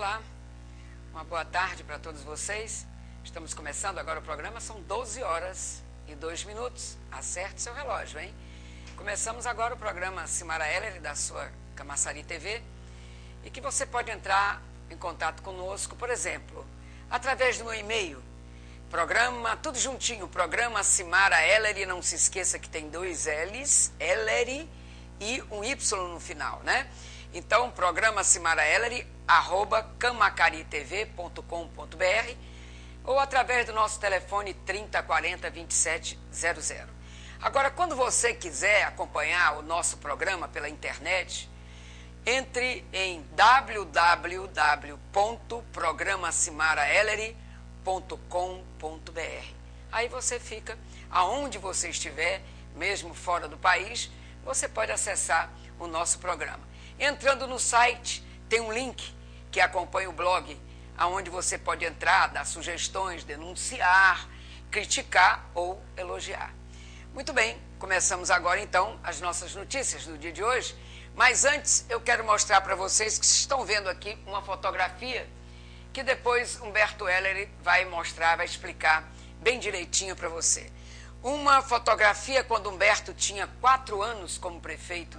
Olá, uma boa tarde para todos vocês. Estamos começando agora o programa, são 12 horas e 2 minutos. Acerte seu relógio, hein? Começamos agora o programa Cimara Heller, da sua Camaçari TV, e que você pode entrar em contato conosco, por exemplo, através do meu e-mail, programa, tudo juntinho, programa Cimara Heller, e não se esqueça que tem 2 L's, Heller e um Y no final, né? Então, programa Cimara Heller, @camacaritv.com.br, ou através do nosso telefone 3040 2700. Agora, quando você quiser acompanhar o nosso programa pela internet, entre em www.programacimaraheller.com.br. Aí você fica aonde você estiver, mesmo fora do país, você pode acessar o nosso programa. Entrando no site, tem um link que acompanha o blog, aonde você pode entrar, dar sugestões, denunciar, criticar ou elogiar. Muito bem, começamos agora então as nossas notícias do dia de hoje, mas antes eu quero mostrar para vocês que estão vendo aqui uma fotografia que depois Humberto Heller vai mostrar, vai explicar bem direitinho para você. Uma fotografia quando Humberto tinha 4 anos como prefeito,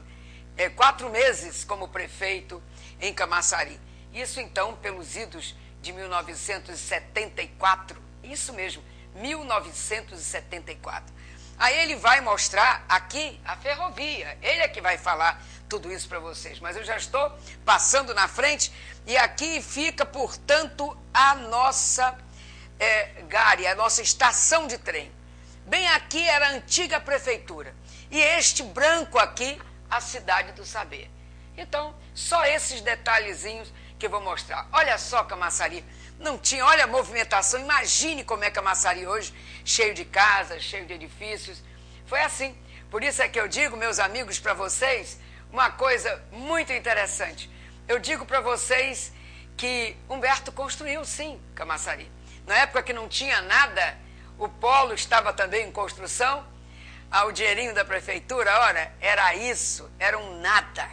4 meses como prefeito em Camaçari. Isso então pelos idos de 1974, isso mesmo, 1974. Aí ele vai mostrar aqui a ferrovia, ele é que vai falar tudo isso para vocês, mas eu já estou passando na frente e aqui fica, portanto, a nossa GARI, a nossa estação de trem. Bem aqui era a antiga prefeitura e este branco aqui, a Cidade do Saber. Então, só esses detalhezinhos que eu vou mostrar. Olha só Camaçari, não tinha, olha a movimentação, imagine como é Camaçari hoje, cheio de casas, cheio de edifícios. Foi assim. Por isso é que eu digo, meus amigos, para vocês, uma coisa muito interessante. Eu digo para vocês que Humberto construiu, sim, Camaçari. Na época que não tinha nada, o polo estava também em construção, o dinheirinho da prefeitura, ora, era isso, era um nada.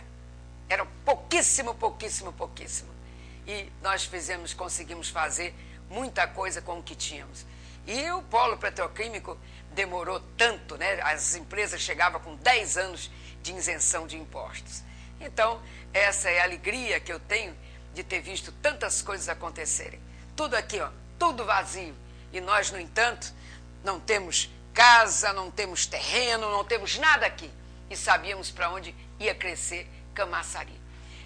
Era pouquíssimo, pouquíssimo, pouquíssimo. E nós conseguimos fazer muita coisa com o que tínhamos. E o polo petroquímico demorou tanto, né? As empresas chegavam com 10 anos de isenção de impostos. Então, essa é a alegria que eu tenho de ter visto tantas coisas acontecerem. Tudo aqui, ó, tudo vazio. E nós, no entanto, não temos casa, não temos terreno, não temos nada aqui. E sabíamos para onde ia crescer Camaçari.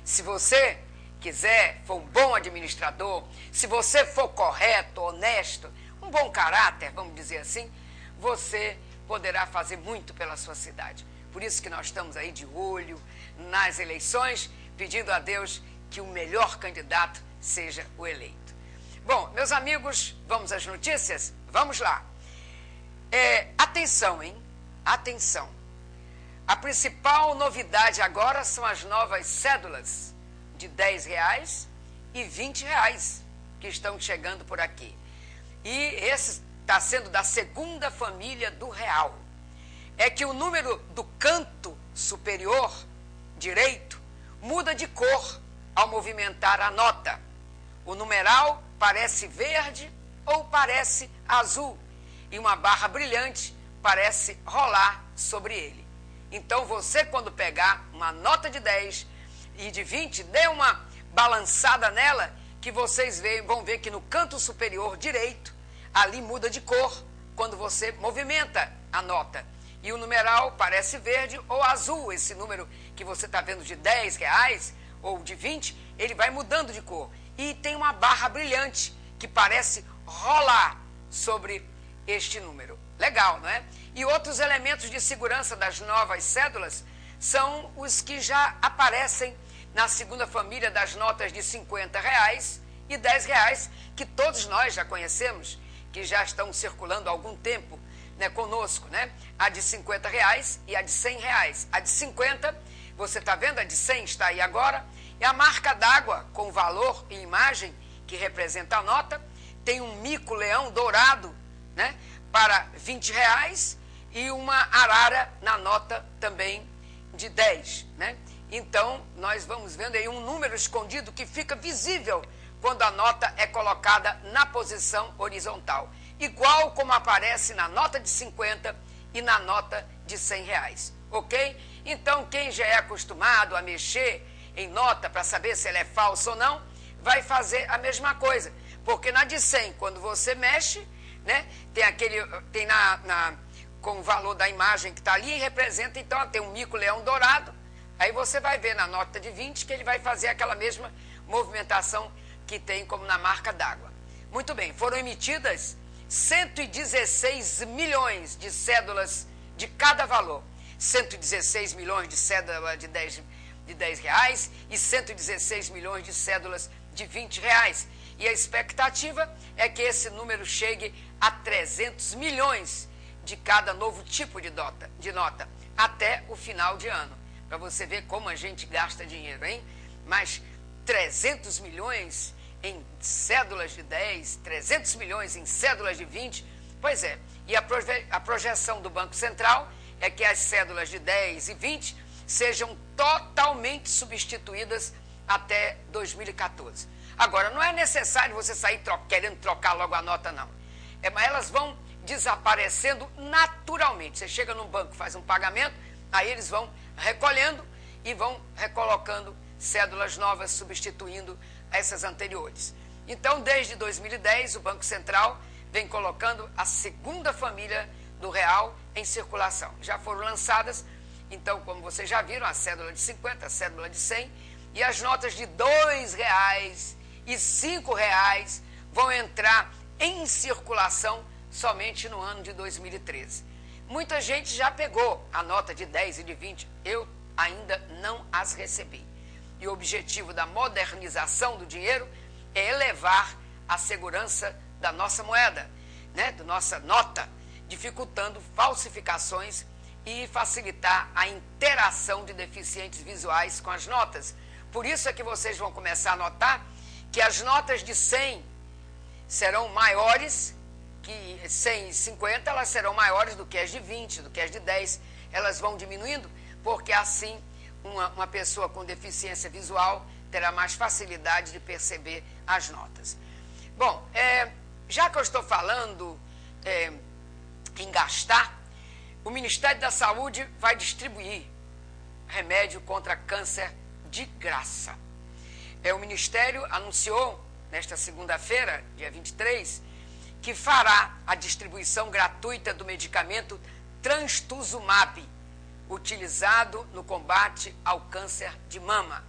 Se você quiser, for um bom administrador, se você for correto, honesto, um bom caráter, vamos dizer assim, você poderá fazer muito pela sua cidade. Por isso que nós estamos aí de olho nas eleições, pedindo a Deus que o melhor candidato seja o eleito. Bom, meus amigos, vamos às notícias? Vamos lá. Atenção, hein? Atenção. A principal novidade agora são as novas cédulas de R$10 e R$20 que estão chegando por aqui. E esse está sendo da segunda família do real. É que o número do canto superior direito muda de cor ao movimentar a nota. O numeral parece verde ou parece azul e uma barra brilhante parece rolar sobre ele. Então você, quando pegar uma nota de 10 e de 20, dê uma balançada nela, que vocês vão ver que no canto superior direito, ali muda de cor quando você movimenta a nota. E o numeral parece verde ou azul, esse número que você está vendo de R$10 ou de 20, ele vai mudando de cor. E tem uma barra brilhante que parece rolar sobre este número. Legal, não é? E outros elementos de segurança das novas cédulas são os que já aparecem na segunda família das notas de R$50 e R$10, que todos nós já conhecemos, que já estão circulando há algum tempo, né, conosco, né? A de R$50 e a de R$100. A de 50, você está vendo, a de 100 está aí agora, é a marca d'água com valor e imagem que representa a nota, tem um mico-leão dourado, né, para R$20 e uma arara na nota também de 10, né? Então, nós vamos vendo aí um número escondido que fica visível quando a nota é colocada na posição horizontal, igual como aparece na nota de 50 e na nota de R$100, ok? Então, quem já é acostumado a mexer em nota para saber se ela é falsa ou não, vai fazer a mesma coisa, porque na de 100, quando você mexe, né, tem com o valor da imagem que está ali, representa, então, tem um mico-leão dourado, aí você vai ver na nota de 20 que ele vai fazer aquela mesma movimentação que tem como na marca d'água. Muito bem, foram emitidas 116 milhões de cédulas de cada valor. 116 milhões de cédulas de 10 reais e 116 milhões de cédulas de 20 reais. E a expectativa é que esse número chegue a 300 milhões de cada novo tipo de nota até o final de ano. Para você ver como a gente gasta dinheiro, hein? Mas 300 milhões em cédulas de 10, 300 milhões em cédulas de 20, pois é. E a projeção do Banco Central é que as cédulas de 10 e 20 sejam totalmente substituídas até 2014. Agora, não é necessário você sair querendo trocar logo a nota, não. Elas vão desaparecendo naturalmente. Você chega num banco, faz um pagamento, aí eles vão recolhendo e vão recolocando cédulas novas, substituindo essas anteriores. Então, desde 2010, o Banco Central vem colocando a segunda família do real em circulação. Já foram lançadas, então, como vocês já viram, a cédula de 50, a cédula de 100 e as notas de R$2 e R$5 vão entrar em circulação somente no ano de 2013. Muita gente já pegou a nota de 10 e de 20, eu ainda não as recebi. E o objetivo da modernização do dinheiro é elevar a segurança da nossa moeda, né, da nossa nota, dificultando falsificações e facilitar a interação de deficientes visuais com as notas. Por isso é que vocês vão começar a notar que as notas de 100 serão maiores, que 100 e 50 elas serão maiores do que as de 20, do que as de 10. Elas vão diminuindo, porque assim uma pessoa com deficiência visual terá mais facilidade de perceber as notas. Bom, já que eu estou falando em gastar, o Ministério da Saúde vai distribuir remédio contra câncer de graça. O Ministério anunciou, nesta segunda-feira, dia 23, que fará a distribuição gratuita do medicamento Trastuzumab, utilizado no combate ao câncer de mama.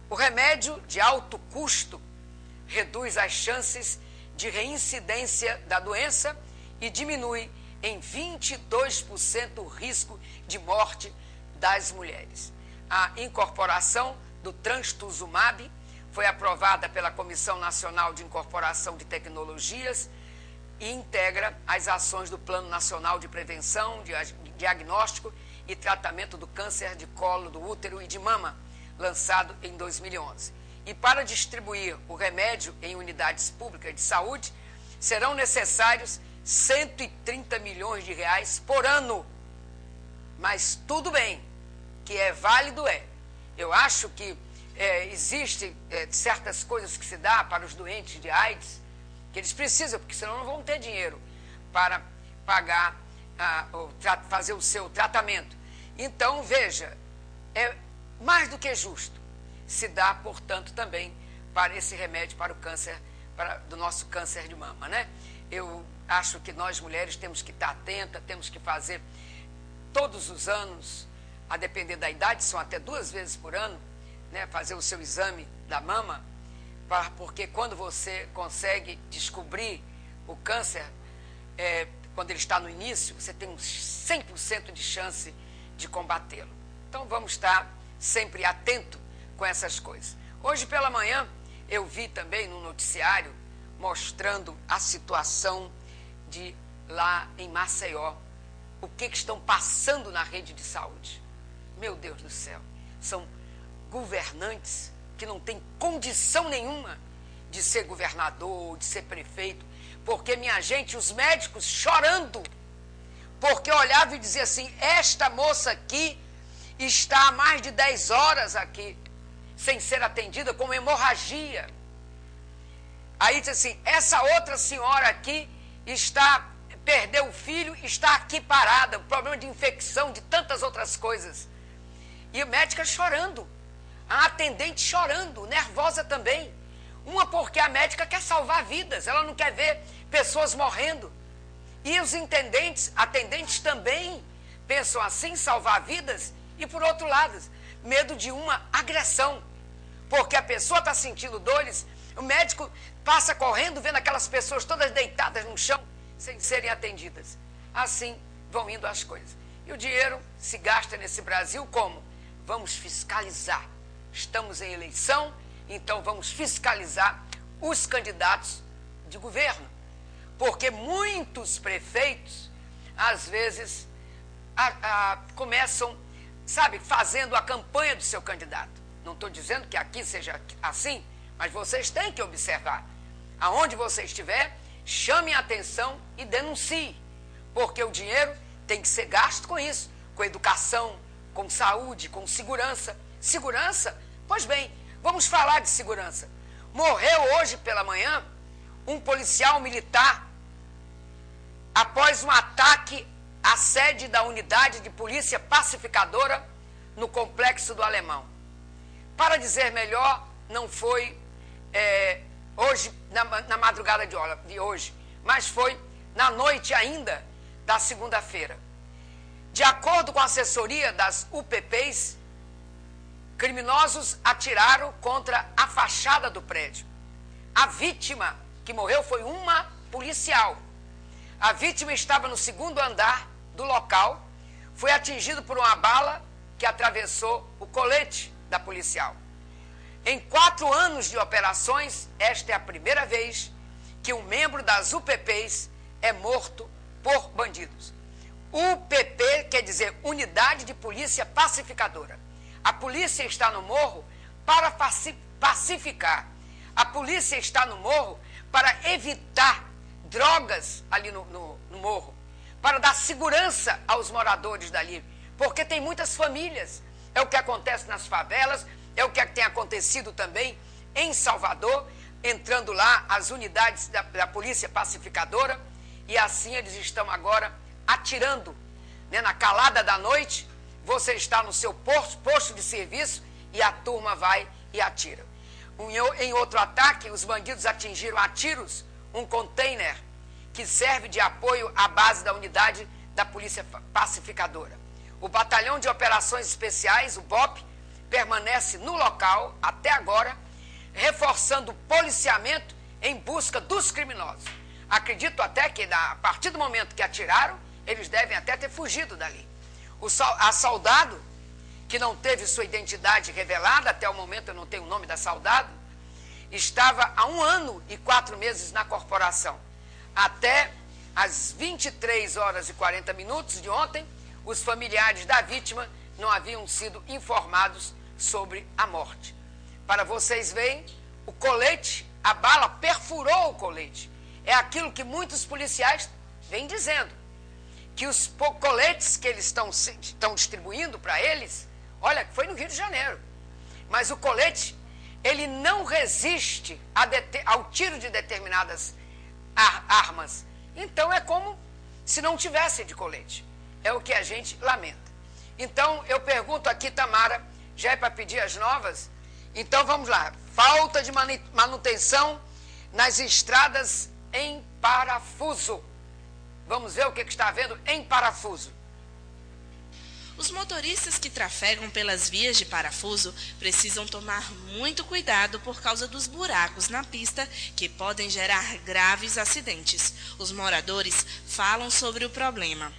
O remédio de alto custo reduz as chances de reincidência da doença e diminui em 22% o risco de morte das mulheres. A incorporação do Trastuzumab foi aprovada pela Comissão Nacional de Incorporação de Tecnologias e integra as ações do Plano Nacional de Prevenção, Diagnóstico e Tratamento do Câncer de Colo do Útero e de Mama, lançado em 2011. E para distribuir o remédio em unidades públicas de saúde, serão necessários 130 milhões de reais por ano. Mas tudo bem, que é válido é. Eu acho que existem certas coisas que se dá para os doentes de AIDS, que eles precisam, porque senão não vão ter dinheiro para pagar, fazer o seu tratamento. Então, veja, é mais do que justo se dá, portanto, também para esse remédio para o câncer, do nosso câncer de mama, né? Eu acho que nós mulheres temos que estar atentas, temos que fazer todos os anos, a depender da idade, são até 2 vezes por ano, né, fazer o seu exame da mama, porque quando você consegue descobrir o câncer, quando ele está no início, você tem uns 100% de chance de combatê-lo. Então vamos estar sempre atento com essas coisas. Hoje pela manhã eu vi também no noticiário mostrando a situação de lá em Maceió, o que estão passando na rede de saúde. Meu Deus do céu, são governantes que não têm condição nenhuma de ser governador, de ser prefeito, porque, minha gente, os médicos chorando, porque olhavam e diziam assim, esta moça aqui está há mais de 10 horas aqui, sem ser atendida com hemorragia. Aí diz assim, essa outra senhora aqui perdeu o filho, está aqui parada, problema de infecção, de tantas outras coisas. E a médica chorando, a atendente chorando, nervosa também. Uma porque a médica quer salvar vidas, ela não quer ver pessoas morrendo. E os atendentes também pensam assim, salvar vidas, e por outro lado, medo de uma agressão. Porque a pessoa está sentindo dores, o médico passa correndo, vendo aquelas pessoas todas deitadas no chão, sem serem atendidas. Assim vão indo as coisas. E o dinheiro se gasta nesse Brasil como? Vamos fiscalizar. Estamos em eleição, então vamos fiscalizar os candidatos de governo. Porque muitos prefeitos, às vezes, começam, sabe, fazendo a campanha do seu candidato. Não estou dizendo que aqui seja assim, mas vocês têm que observar. Aonde você estiver, chame a atenção e denuncie. Porque o dinheiro tem que ser gasto com isso, com educação, com saúde, com segurança. Segurança? Pois bem, vamos falar de segurança. Morreu hoje pela manhã um policial militar após um ataque à sede da unidade de polícia pacificadora no Complexo do Alemão. Para dizer melhor, não foi hoje, na madrugada de hoje, mas foi na noite ainda da segunda-feira. De acordo com a assessoria das UPPs, criminosos atiraram contra a fachada do prédio. A vítima que morreu foi uma policial. A vítima estava no segundo andar do local, foi atingido por uma bala que atravessou o colete da policial. Em 4 anos de operações, esta é a primeira vez que um membro das UPPs é morto por bandidos. UPP quer dizer Unidade de Polícia Pacificadora. A polícia está no morro para pacificar. A polícia está no morro para evitar drogas ali no morro, para dar segurança aos moradores dali, porque tem muitas famílias. É o que acontece nas favelas, é o que tem acontecido também em Salvador, entrando lá as unidades da Polícia Pacificadora, e assim eles estão agora atirando, né, na calada da noite. Você está no seu posto de serviço e a turma vai e atira. Em outro ataque, os bandidos atingiram a tiros um container que serve de apoio à base da unidade da Polícia Pacificadora. O Batalhão de Operações Especiais, o BOP, permanece no local até agora, reforçando o policiamento em busca dos criminosos. Acredito até que, a partir do momento que atiraram, eles devem até ter fugido dali. A soldado, que não teve sua identidade revelada, até o momento eu não tenho o nome da soldado, estava há 1 ano e 4 meses na corporação. Até às 23 horas e 40 minutos de ontem, os familiares da vítima não haviam sido informados sobre a morte. Para vocês verem, o colete, a bala perfurou o colete. É aquilo que muitos policiais vêm dizendo, que os coletes que eles estão distribuindo para eles, olha, foi no Rio de Janeiro, mas o colete, ele não resiste ao tiro de determinadas armas. Então é como se não tivesse de colete. É o que a gente lamenta. Então eu pergunto aqui, Tamara, já é para pedir as novas? Então vamos lá. Falta de manutenção nas estradas em parafuso. Vamos ver o que está havendo em parafuso. Os motoristas que trafegam pelas vias de parafuso precisam tomar muito cuidado por causa dos buracos na pista que podem gerar graves acidentes. Os moradores falam sobre o problema.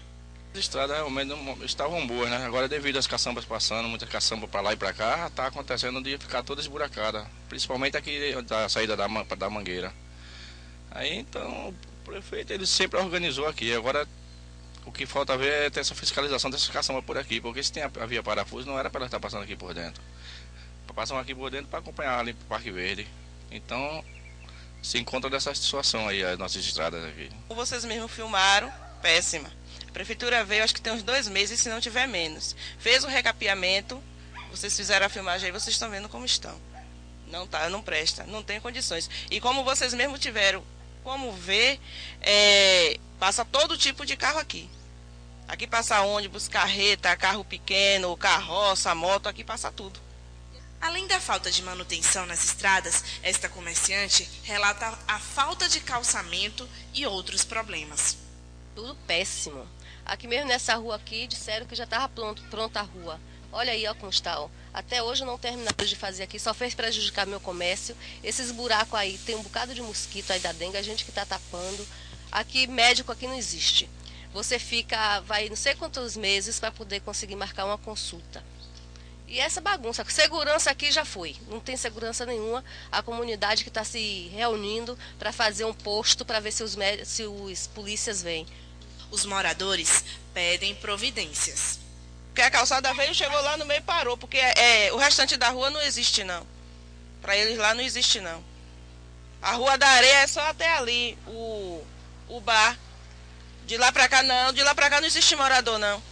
As estradas realmente não estavam boas, né? Agora, devido às caçambas passando, muita caçamba para lá e para cá, está acontecendo de ficar toda esburacada, principalmente aqui da saída da Mangueira. Aí, então, o prefeito ele sempre organizou aqui. Agora, o que falta ver é ter essa fiscalização dessas caçambas por aqui, porque se tem a via parafuso, não era para ela estar passando aqui por dentro. Passam aqui por dentro para acompanhar ali para o Parque Verde. Então, se encontra dessa situação aí, as nossas estradas aqui. Vocês mesmos filmaram, péssima. A prefeitura veio, acho que tem uns 2 meses, se não tiver menos. Fez o recapeamento, vocês fizeram a filmagem aí, vocês estão vendo como estão. Não presta, não tem condições. E como vocês mesmos tiveram como ver, passa todo tipo de carro aqui. Aqui passa ônibus, carreta, carro pequeno, carroça, moto, aqui passa tudo. Além da falta de manutenção nas estradas, esta comerciante relata a falta de calçamento e outros problemas. Tudo péssimo. Aqui mesmo nessa rua aqui, disseram que já estava pronta a rua. Olha aí, ó, como está, ó. Até hoje não terminaram de fazer aqui, só fez prejudicar meu comércio. Esses buracos aí, tem um bocado de mosquito aí da dengue, a gente que está tapando. Aqui, médico aqui não existe. Você vai não sei quantos meses para poder conseguir marcar uma consulta. E essa bagunça, segurança aqui já foi, não tem segurança nenhuma. A comunidade que está se reunindo para fazer um posto para ver se os polícias vêm. Os moradores pedem providências. Porque a calçada veio, chegou lá no meio e parou, porque o restante da rua não existe não. Para eles lá não existe não. A Rua da Areia é só até ali, o bar. De lá para cá não, de lá para cá não existe morador não.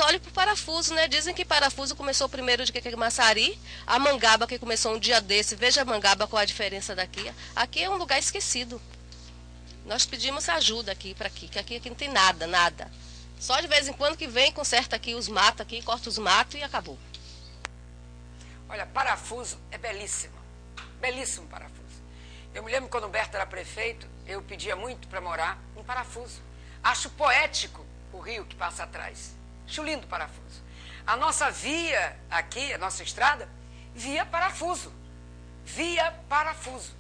Olhem para o parafuso, né? Dizem que parafuso começou primeiro de Massari, a Mangaba que começou um dia desse. Veja a Mangaba, qual a diferença daqui. Aqui é um lugar esquecido. Nós pedimos ajuda aqui para aqui, que aqui não tem nada, nada. Só de vez em quando que vem, conserta aqui os matos, aqui, corta os matos e acabou. Olha, parafuso é belíssimo. Belíssimo parafuso. Eu me lembro quando o Humberto era prefeito, eu pedia muito para morar em parafuso. Acho poético o rio que passa atrás. Acho lindo o parafuso. A nossa via aqui, a nossa estrada, via parafuso. Via parafuso.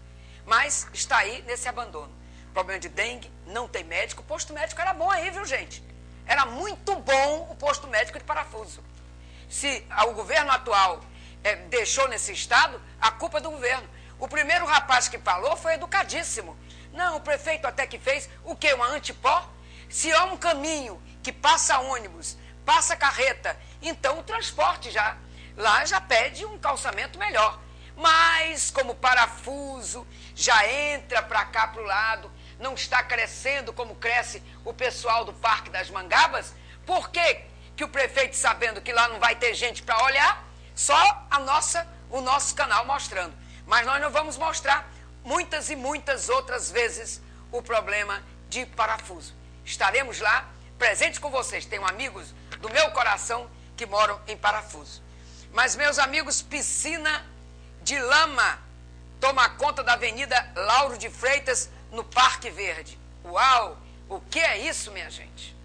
Mas está aí nesse abandono. Problema de dengue, não tem médico. O posto médico era bom aí, viu, gente? Era muito bom o posto médico de parafuso. Se o governo atual deixou nesse estado, a culpa é do governo. O primeiro rapaz que falou foi educadíssimo. Não, o prefeito até que fez o quê? Uma antipó? Se há um caminho que passa ônibus, passa carreta, então o transporte lá já pede um calçamento melhor. Mas como o parafuso já entra para cá para o lado, não está crescendo como cresce o pessoal do Parque das Mangabas, por que o prefeito, sabendo que lá não vai ter gente para olhar, só o nosso canal mostrando? Mas nós não vamos mostrar muitas e muitas outras vezes o problema de parafuso. Estaremos lá, presentes com vocês. Tenho amigos do meu coração que moram em parafuso. Mas, meus amigos, piscina de lama toma conta da Avenida Lauro de Freitas, no Parque Verde. Uau! O que é isso, minha gente?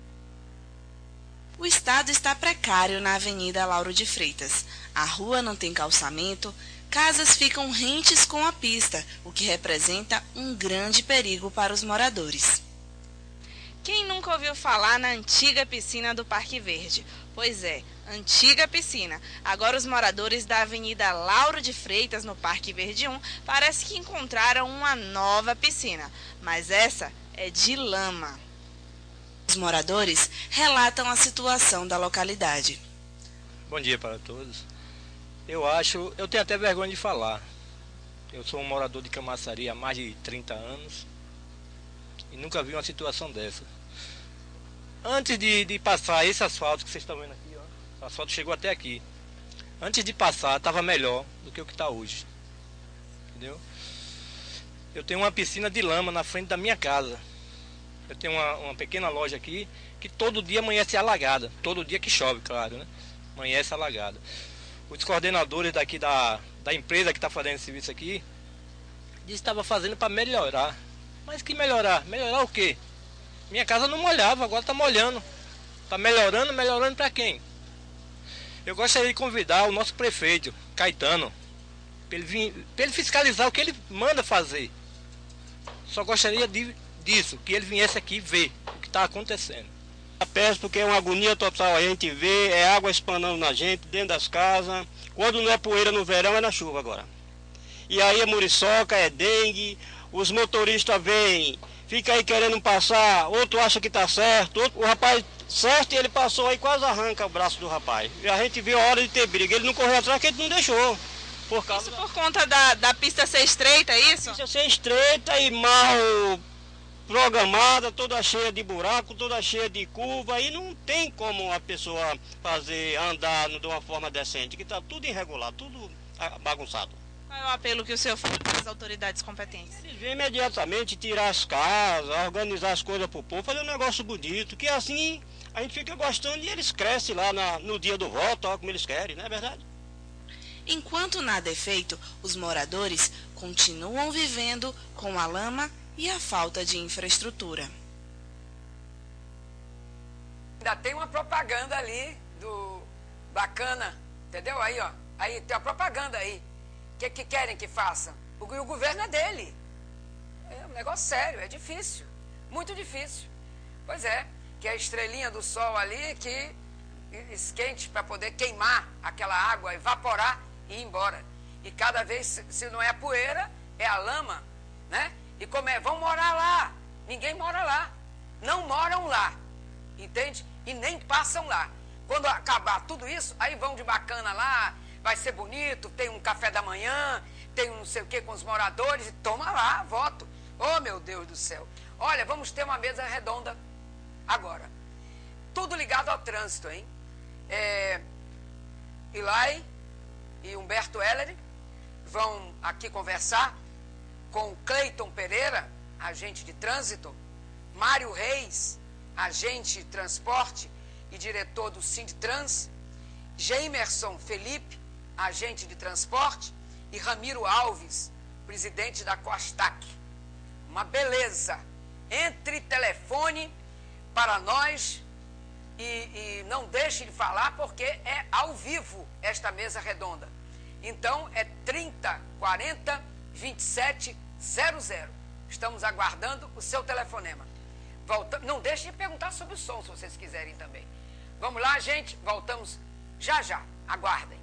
O estado está precário na Avenida Lauro de Freitas. A rua não tem calçamento, casas ficam rentes com a pista, o que representa um grande perigo para os moradores. Quem nunca ouviu falar na antiga piscina do Parque Verde? Pois é, antiga piscina. Agora os moradores da Avenida Lauro de Freitas, no Parque Verde 1, parece que encontraram uma nova piscina, mas essa é de lama. Os moradores relatam a situação da localidade. Bom dia para todos. Eu tenho até vergonha de falar. Eu sou um morador de Camaçari há mais de 30 anos e nunca vi uma situação dessa. Antes de passar esse asfalto que vocês estão vendo aqui, ó, o asfalto chegou até aqui. Antes de passar, estava melhor do que o que está hoje. Entendeu? Eu tenho uma piscina de lama na frente da minha casa. Eu tenho uma pequena loja aqui que todo dia amanhece alagada. Todo dia que chove, claro, né? Amanhece alagada. Os coordenadores daqui da empresa que está fazendo esse serviço aqui disse que estava fazendo para melhorar. Mas que melhorar? Melhorar o quê? Minha casa não molhava, agora está molhando. Está melhorando, melhorando para quem? Eu gostaria de convidar o nosso prefeito, Caetano, para ele fiscalizar o que ele manda fazer. Só gostaria disso, que ele viesse aqui ver o que está acontecendo. A peste, porque é uma agonia total, a gente vê, é água espanando na gente, dentro das casas. Quando não é poeira no verão, é na chuva agora. E aí é muriçoca, é dengue, os motoristas vêm, fica aí querendo passar, outro acha que está certo, o rapaz certo e ele passou aí, quase arranca o braço do rapaz. E a gente viu a hora de ter briga, ele não correu atrás, que ele não deixou. Isso por conta da pista ser estreita, é isso? A pista ser estreita e mal programada, toda cheia de buraco, toda cheia de curva, e não tem como a pessoa andar de uma forma decente, que está tudo irregular, tudo bagunçado. Qual é o apelo que o senhor faz para as autoridades competentes? Eles vêm imediatamente tirar as casas, organizar as coisas para o povo, fazer um negócio bonito, que assim a gente fica gostando e eles crescem lá no dia do voto, ó, como eles querem, não é verdade? Enquanto nada é feito, os moradores continuam vivendo com a lama e a falta de infraestrutura. Ainda tem uma propaganda ali do bacana, entendeu? Aí, ó, aí tem a propaganda aí. O que querem que faça? O governo é dele. É um negócio sério, é difícil, muito difícil. Pois é, que a estrelinha do sol ali que esquente para poder queimar aquela água, evaporar e ir embora. E cada vez, se não é a poeira, é a lama, né? E como é? Vão morar lá. Ninguém mora lá. Não moram lá, entende? E nem passam lá. Quando acabar tudo isso, aí vão de bacana lá, vai ser bonito, tem um café da manhã, tem um não sei o que com os moradores, e toma lá, voto. Oh, meu Deus do céu. Olha, vamos ter uma mesa redonda agora. Tudo ligado ao trânsito, hein? Ilai e Humberto Heller vão aqui conversar com o Cleiton Pereira, agente de trânsito, Mário Reis, agente de transporte e diretor do Sindtrans, Geimerson Felipe, agente de transporte, e Ramiro Alves, presidente da Costac. Uma beleza. Entre telefone para nós e não deixe de falar porque é ao vivo esta mesa redonda. Então é 30 40 27 00. Estamos aguardando o seu telefonema. Não deixe de perguntar sobre o som, se vocês quiserem também. Vamos lá, gente. Voltamos já já. Aguardem.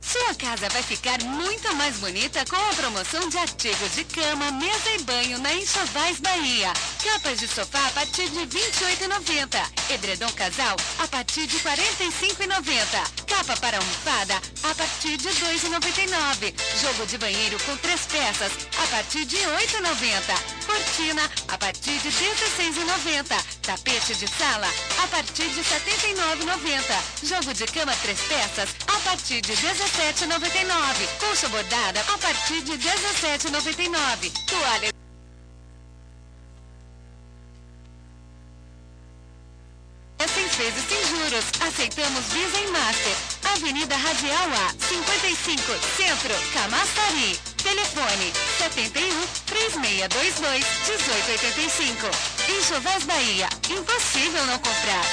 Sua casa vai ficar muito mais bonita com a promoção de artigos de cama, mesa e banho na Enxovais Bahia. Capas de sofá a partir de R$ 28,90. Edredom casal a partir de R$ 45,90. Capa para almofada a partir de R$ 2,99. Jogo de banheiro com 3 peças a partir de R$ 8,90. Cortina a partir de R$ 16,90. Tapete de sala a partir de R$ 79,90. Jogo de cama 3 peças a partir de R$ 17,99. Colcha bordada a partir de R$ 17,99. Toalha sem vezes sem juros. Aceitamos Visa e Master. Avenida Radial A, 55, Centro, Camaçari. Telefone 71 3622 1885. Enxovais Bahia. Impossível não comprar.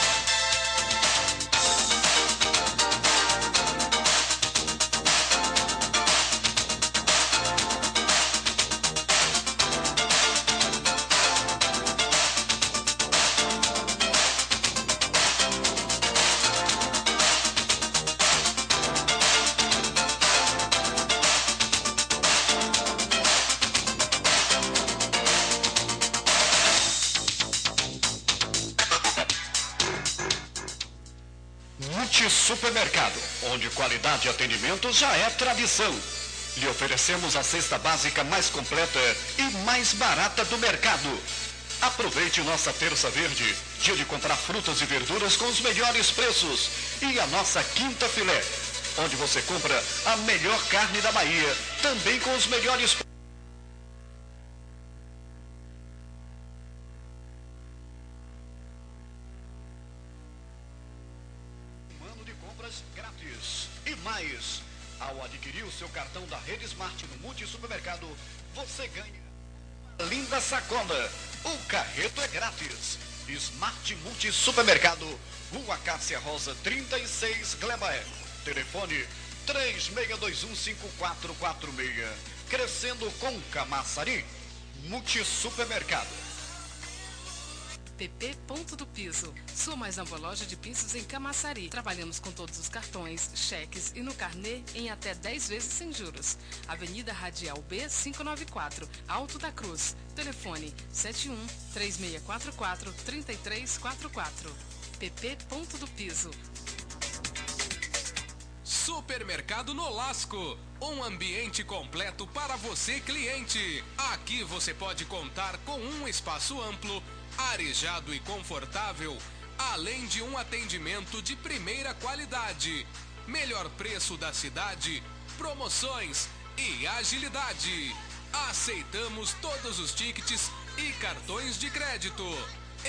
Supermercado, onde qualidade e atendimento já é tradição. Lhe oferecemos a cesta básica mais completa e mais barata do mercado. Aproveite nossa terça verde, dia de comprar frutas e verduras com os melhores preços. E a nossa quinta filé, onde você compra a melhor carne da Bahia, também com os melhores preços. Grátis. E mais, ao adquirir o seu cartão da Rede Smart no Multisupermercado, você ganha uma linda sacola. O carreto é grátis. Smart Multisupermercado, Rua Cássia Rosa 36, Gleba. Telefone 36215446. Crescendo com Camaçari. Multisupermercado. PP Ponto do Piso, sua mais nova loja de pisos em Camaçari. Trabalhamos com todos os cartões, cheques e no carnê em até 10 vezes sem juros. Avenida Radial B 594, Alto da Cruz. Telefone 71 3644 3344. PP Ponto do Piso. Supermercado Nolasco. Um ambiente completo para você, cliente. Aqui você pode contar com um espaço amplo, arejado e confortável, além de um atendimento de primeira qualidade. Melhor preço da cidade, promoções e agilidade. Aceitamos todos os tickets e cartões de crédito.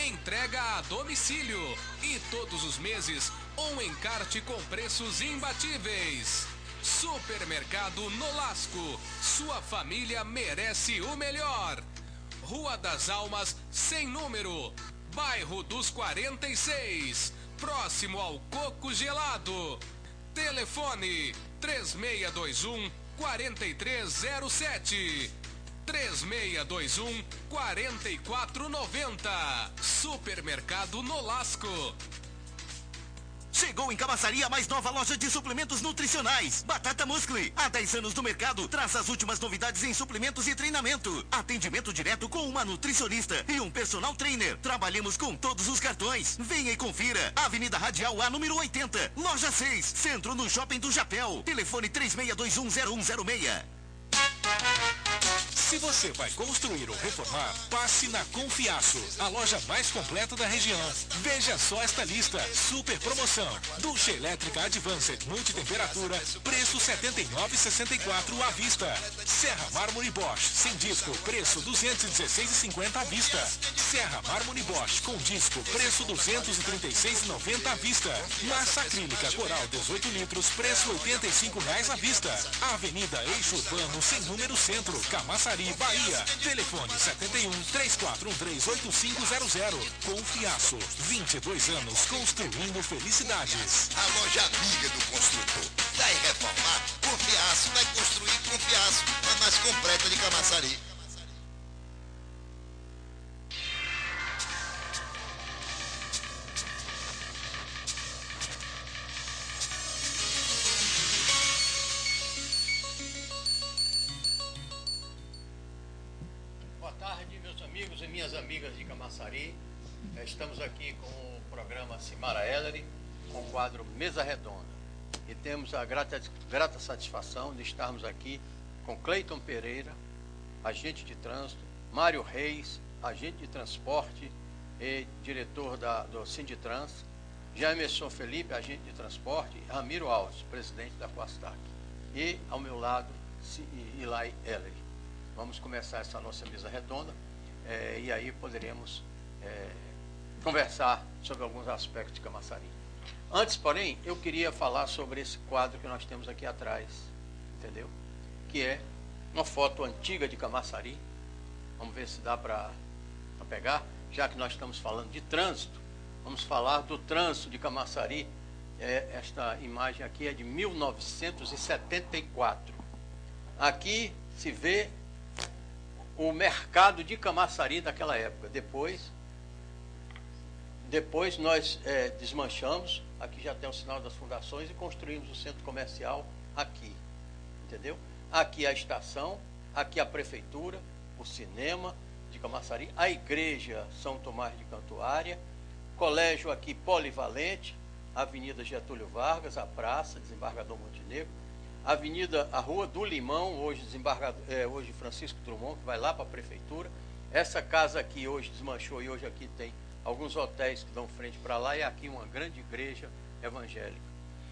Entrega a domicílio e todos os meses um encarte com preços imbatíveis. Supermercado Nolasco, sua família merece o melhor. Rua das Almas, sem número, bairro dos 46, próximo ao Coco Gelado. Telefone 3621 4307, 3621 4490. Supermercado Nolasco. Chegou em Camaçari a mais nova loja de suplementos nutricionais. Batata Muscle. Há 10 anos no mercado, traz as últimas novidades em suplementos e treinamento. Atendimento direto com uma nutricionista e um personal trainer. Trabalhamos com todos os cartões. Venha e confira. Avenida Radial A, número 80. Loja 6. Centro no Shopping do Japéu. Telefone 36210106. Se você vai construir ou reformar, passe na Confiaço, a loja mais completa da região. Veja só esta lista. Super promoção. Ducha elétrica Advanced multitemperatura, preço R$ 79,64 à vista. Serra Mármore Bosch, sem disco, preço R$ 216,50 à vista. Serra Mármore Bosch, com disco, preço R$ 236,90 à vista. Massa acrílica Coral 18 litros, preço R$ 85,00 à vista. Avenida Eixo Urbano, sem número centro, Camaçari, Bahia. Telefone 71 3413 8500. Confiaço, 22 anos construindo felicidades. A loja amiga do construtor. Vai reformar? Confiaço. Vai construir? Confiaço. A mais completa de Camaçari. Amigos e minhas amigas de Camaçari, estamos aqui com o programa Cimara Ellery, com o quadro Mesa Redonda. E temos a grata satisfação de estarmos aqui com Cleiton Pereira, agente de trânsito, Mário Reis, agente de transporte e diretor do Sinditrans, Jamerson Felipe, agente de transporte, e Ramiro Alves, presidente da Coastac. E, ao meu lado, Ilai Ellery. Vamos começar essa nossa mesa redonda. E aí poderemos conversar sobre alguns aspectos de Camaçari. Antes, porém, eu queria falar sobre esse quadro que nós temos aqui atrás, entendeu? Que é uma foto antiga de Camaçari. Vamos ver se dá para pegar. Já que nós estamos falando de trânsito, vamos falar do trânsito de Camaçari. Esta imagem aqui é de 1974. Aqui se vê o mercado de Camaçari daquela época. Depois nós desmanchamos, aqui já tem o sinal das fundações, e construímos o centro comercial aqui, entendeu? Aqui a estação, aqui a prefeitura, o cinema de Camaçari, a igreja São Tomás de Cantuária, colégio aqui polivalente, Avenida Getúlio Vargas, a praça, Desembargador Montenegro, a Rua do Limão, hoje Francisco Drummond, que vai lá para a prefeitura. Essa casa aqui hoje desmanchou e hoje aqui tem alguns hotéis que dão frente para lá, e aqui uma grande igreja evangélica.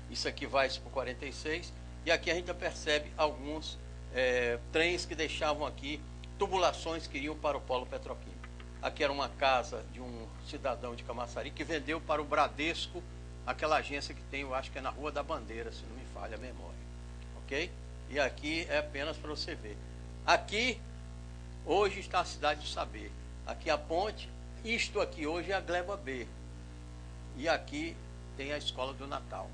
Isso aqui vai para o 46, e aqui a gente percebe alguns trens que deixavam aqui tubulações que iriam para o polo petroquímico. Aqui era uma casa de um cidadão de Camaçari que vendeu para o Bradesco, aquela agência que tem, eu acho que é na Rua da Bandeira, se não me falha a memória. Ok? E aqui é apenas para você ver. Aqui, hoje está a Cidade do Saber. Aqui a ponte, isto aqui hoje é a Gleba B. E aqui tem a Escola do Natal.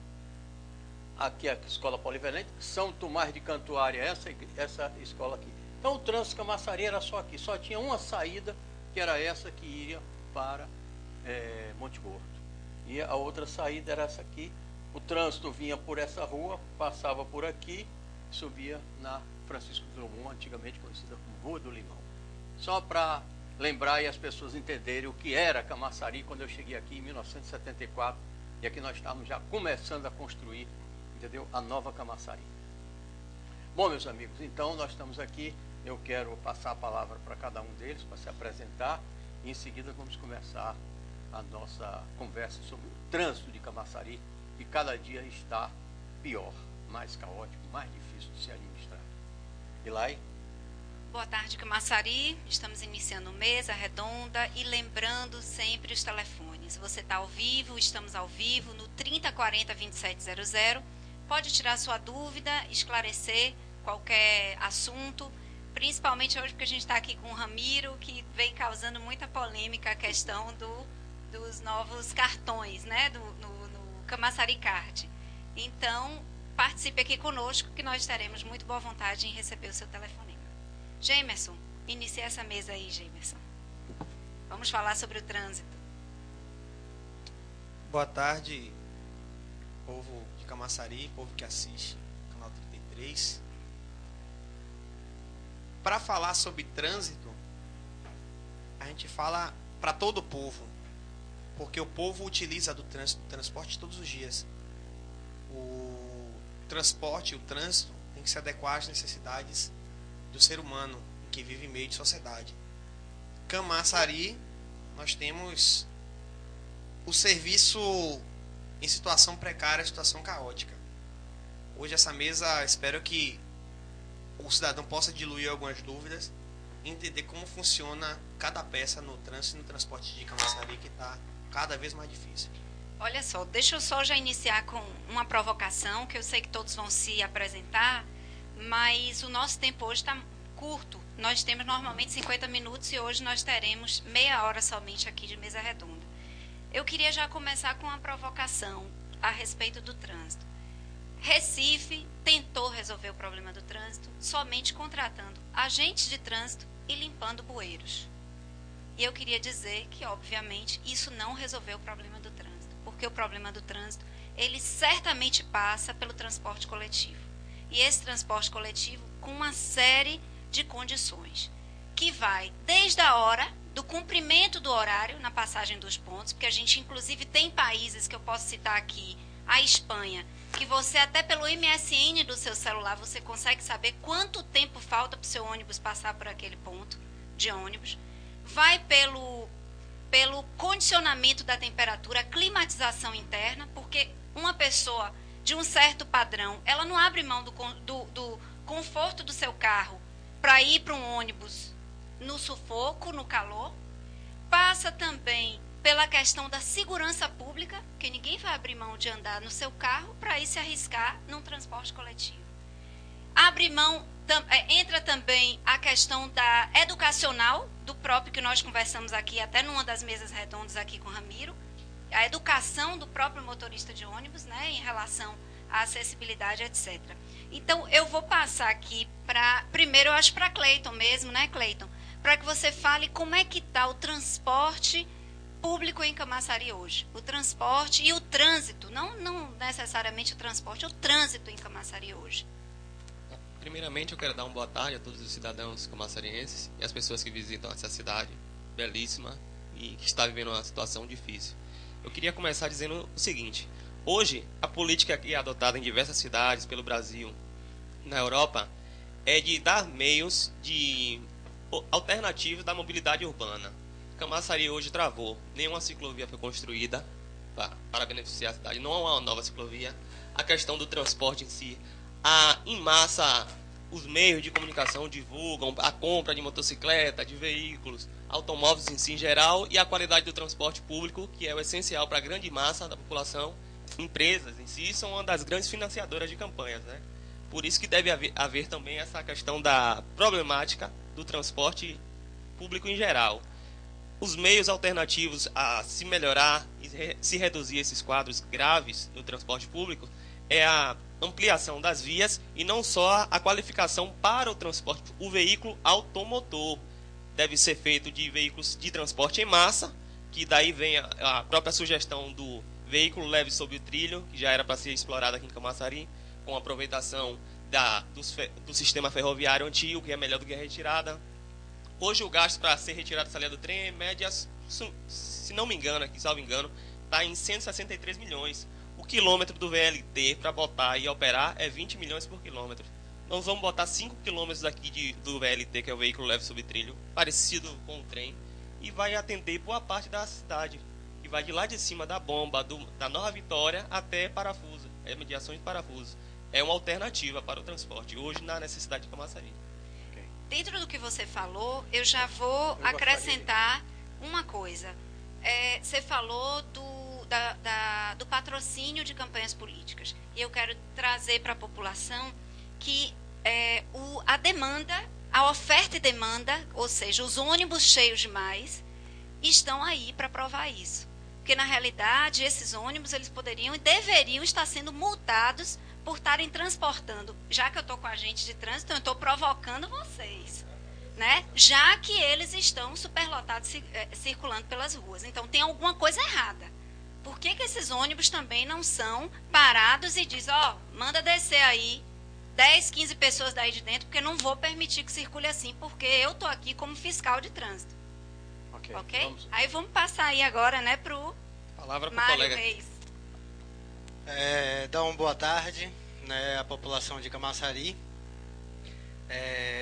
Aqui a Escola Polivalente, São Tomás de Cantuária, essa escola aqui. Então o trânsito Camaçari era só aqui, só tinha uma saída, que era essa que iria para Monte Gordo. E a outra saída era essa aqui. O trânsito vinha por essa rua, passava por aqui, subia na Francisco Drummond, antigamente conhecida como Rua do Limão. Só para lembrar e as pessoas entenderem o que era Camaçari quando eu cheguei aqui em 1974, e aqui nós estávamos já começando a construir, entendeu? A nova Camaçari. Bom, meus amigos, então nós estamos aqui. Eu quero passar a palavra para cada um deles, para se apresentar. E em seguida vamos começar a nossa conversa sobre o trânsito de Camaçari, que cada dia está pior, mais caótico, mais difícil de se administrar. Ilai? Boa tarde, Camaçari. Estamos iniciando mesa redonda e lembrando sempre os telefones. Você está ao vivo, estamos ao vivo no 3040-2700. Pode tirar sua dúvida, esclarecer qualquer assunto, principalmente hoje porque a gente está aqui com o Ramiro, que vem causando muita polêmica a questão dos novos cartões, né, no Camaçari Card. Então, participe aqui conosco, que nós teremos muito boa vontade em receber o seu telefonema. Gemerson, inicie essa mesa aí, Gemerson. Vamos falar sobre o trânsito. Boa tarde, povo de Camaçari, povo que assiste Canal 33. Para falar sobre trânsito, a gente fala para todo o povo, porque o povo utiliza do transporte todos os dias. O transporte, o trânsito, tem que se adequar às necessidades do ser humano que vive em meio de sociedade. Camaçari, nós temos o serviço em situação precária, situação caótica. Hoje essa mesa, espero que o cidadão possa diluir algumas dúvidas e entender como funciona cada peça no trânsito e no transporte de Camaçari, que está cada vez mais difícil. Olha só, deixa eu só já iniciar com uma provocação, que eu sei que todos vão se apresentar, mas o nosso tempo hoje está curto. Nós temos normalmente 50 minutos e hoje nós teremos meia hora somente aqui de mesa redonda. Eu queria já começar com uma provocação a respeito do trânsito. Recife tentou resolver o problema do trânsito somente contratando agentes de trânsito e limpando bueiros. E eu queria dizer que, obviamente, isso não resolveu o problema do trânsito, porque o problema do trânsito, ele certamente passa pelo transporte coletivo. E esse transporte coletivo com uma série de condições, que vai desde a hora do cumprimento do horário na passagem dos pontos, porque a gente inclusive tem países que eu posso citar aqui, a Espanha, que você até pelo MSN do seu celular você consegue saber quanto tempo falta para o seu ônibus passar por aquele ponto de ônibus. Vai pelo condicionamento da temperatura, climatização interna, porque uma pessoa de um certo padrão, ela não abre mão do conforto do seu carro para ir para um ônibus no sufoco, no calor. Passa também pela questão da segurança pública, que ninguém vai abrir mão de andar no seu carro para ir se arriscar num transporte coletivo. Abre mão, entra também a questão da educacional, do próprio que nós conversamos aqui, até numa das mesas redondas aqui com o Ramiro, a educação do próprio motorista de ônibus, né, em relação à acessibilidade, etc. Então, eu vou passar aqui para, primeiro, eu acho para Cleiton mesmo, né, Cleiton? Para que você fale como é que está o transporte público em Camaçari hoje. O transporte e o trânsito, não necessariamente o transporte, o trânsito em Camaçari hoje. Primeiramente, eu quero dar uma boa tarde a todos os cidadãos camaçarienses e as pessoas que visitam essa cidade belíssima e que está vivendo uma situação difícil. Eu queria começar dizendo o seguinte: hoje, a política que é adotada em diversas cidades pelo Brasil, na Europa, é de dar meios de alternativos da mobilidade urbana. Camaçari hoje travou, nenhuma ciclovia foi construída para beneficiar a cidade, não há uma nova ciclovia. A questão do transporte em si, em massa, os meios de comunicação divulgam a compra de motocicleta, de veículos, automóveis em si em geral, e a qualidade do transporte público, que é o essencial para a grande massa da população. Empresas em si são uma das grandes financiadoras de campanhas, né? Por isso que deve haver também essa questão da problemática do transporte público em geral. Os meios alternativos a se melhorar e se reduzir esses quadros graves no transporte público é a ampliação das vias e não só a qualificação para o transporte. O veículo automotor deve ser feito de veículos de transporte em massa, que daí vem a própria sugestão do veículo leve sob o trilho, que já era para ser explorado aqui em Camaçari, com aproveitação do sistema ferroviário antigo, que é melhor do que a retirada. Hoje o gasto para ser retirado dessa linha do trem, em média, se não me engano, aqui, salvo engano, está em 163 milhões. O quilômetro do VLT para botar e operar é 20 milhões por quilômetro. Nós vamos botar 5 km daqui do VLT, que é o veículo leve sobre trilho, parecido com o trem, e vai atender boa parte da cidade. E vai de lá de cima da bomba, da Nova Vitória até Parafuso, mediações de Parafuso. É uma alternativa para o transporte, hoje na necessidade de Camaçari. Dentro do que você falou, eu já vou acrescentar uma coisa. Você falou do patrocínio de campanhas políticas. E eu quero trazer para a população que a demanda, a oferta e demanda, ou seja, os ônibus cheios demais, estão aí para provar isso. Porque, na realidade, esses ônibus eles poderiam e deveriam estar sendo multados por estarem transportando. Já que eu estou com a agente de trânsito, eu estou provocando vocês. Né? Já que eles estão superlotados circulando pelas ruas. Então, tem alguma coisa errada. Por que esses ônibus também não são parados e diz, manda descer aí 10, 15 pessoas daí de dentro, porque não vou permitir que circule assim, porque eu estou aqui como fiscal de trânsito. Ok? Aí vamos passar aí agora, né, pro Mário colega. Reis. Dá uma boa tarde, né, à população de Camaçari.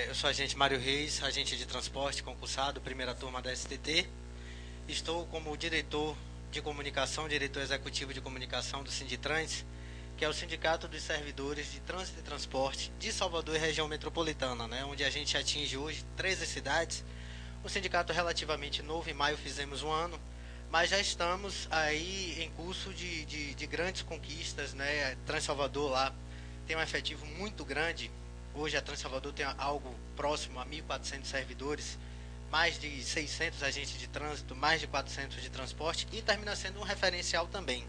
Eu sou agente Mário Reis, agente de transporte concursado, primeira turma da STT. Estou como diretor de comunicação, diretor executivo de comunicação do Sinditrans, que é o Sindicato dos Servidores de Trânsito e Transporte de Salvador e região metropolitana, né, onde a gente atinge hoje 13 cidades. O sindicato é relativamente novo, em maio fizemos um ano, mas já estamos aí em curso de grandes conquistas, né? Trans Salvador lá tem um efetivo muito grande. Hoje a Trans Salvador tem algo próximo a 1.400 servidores, mais de 600 agentes de trânsito, mais de 400 de transporte, e termina sendo um referencial também.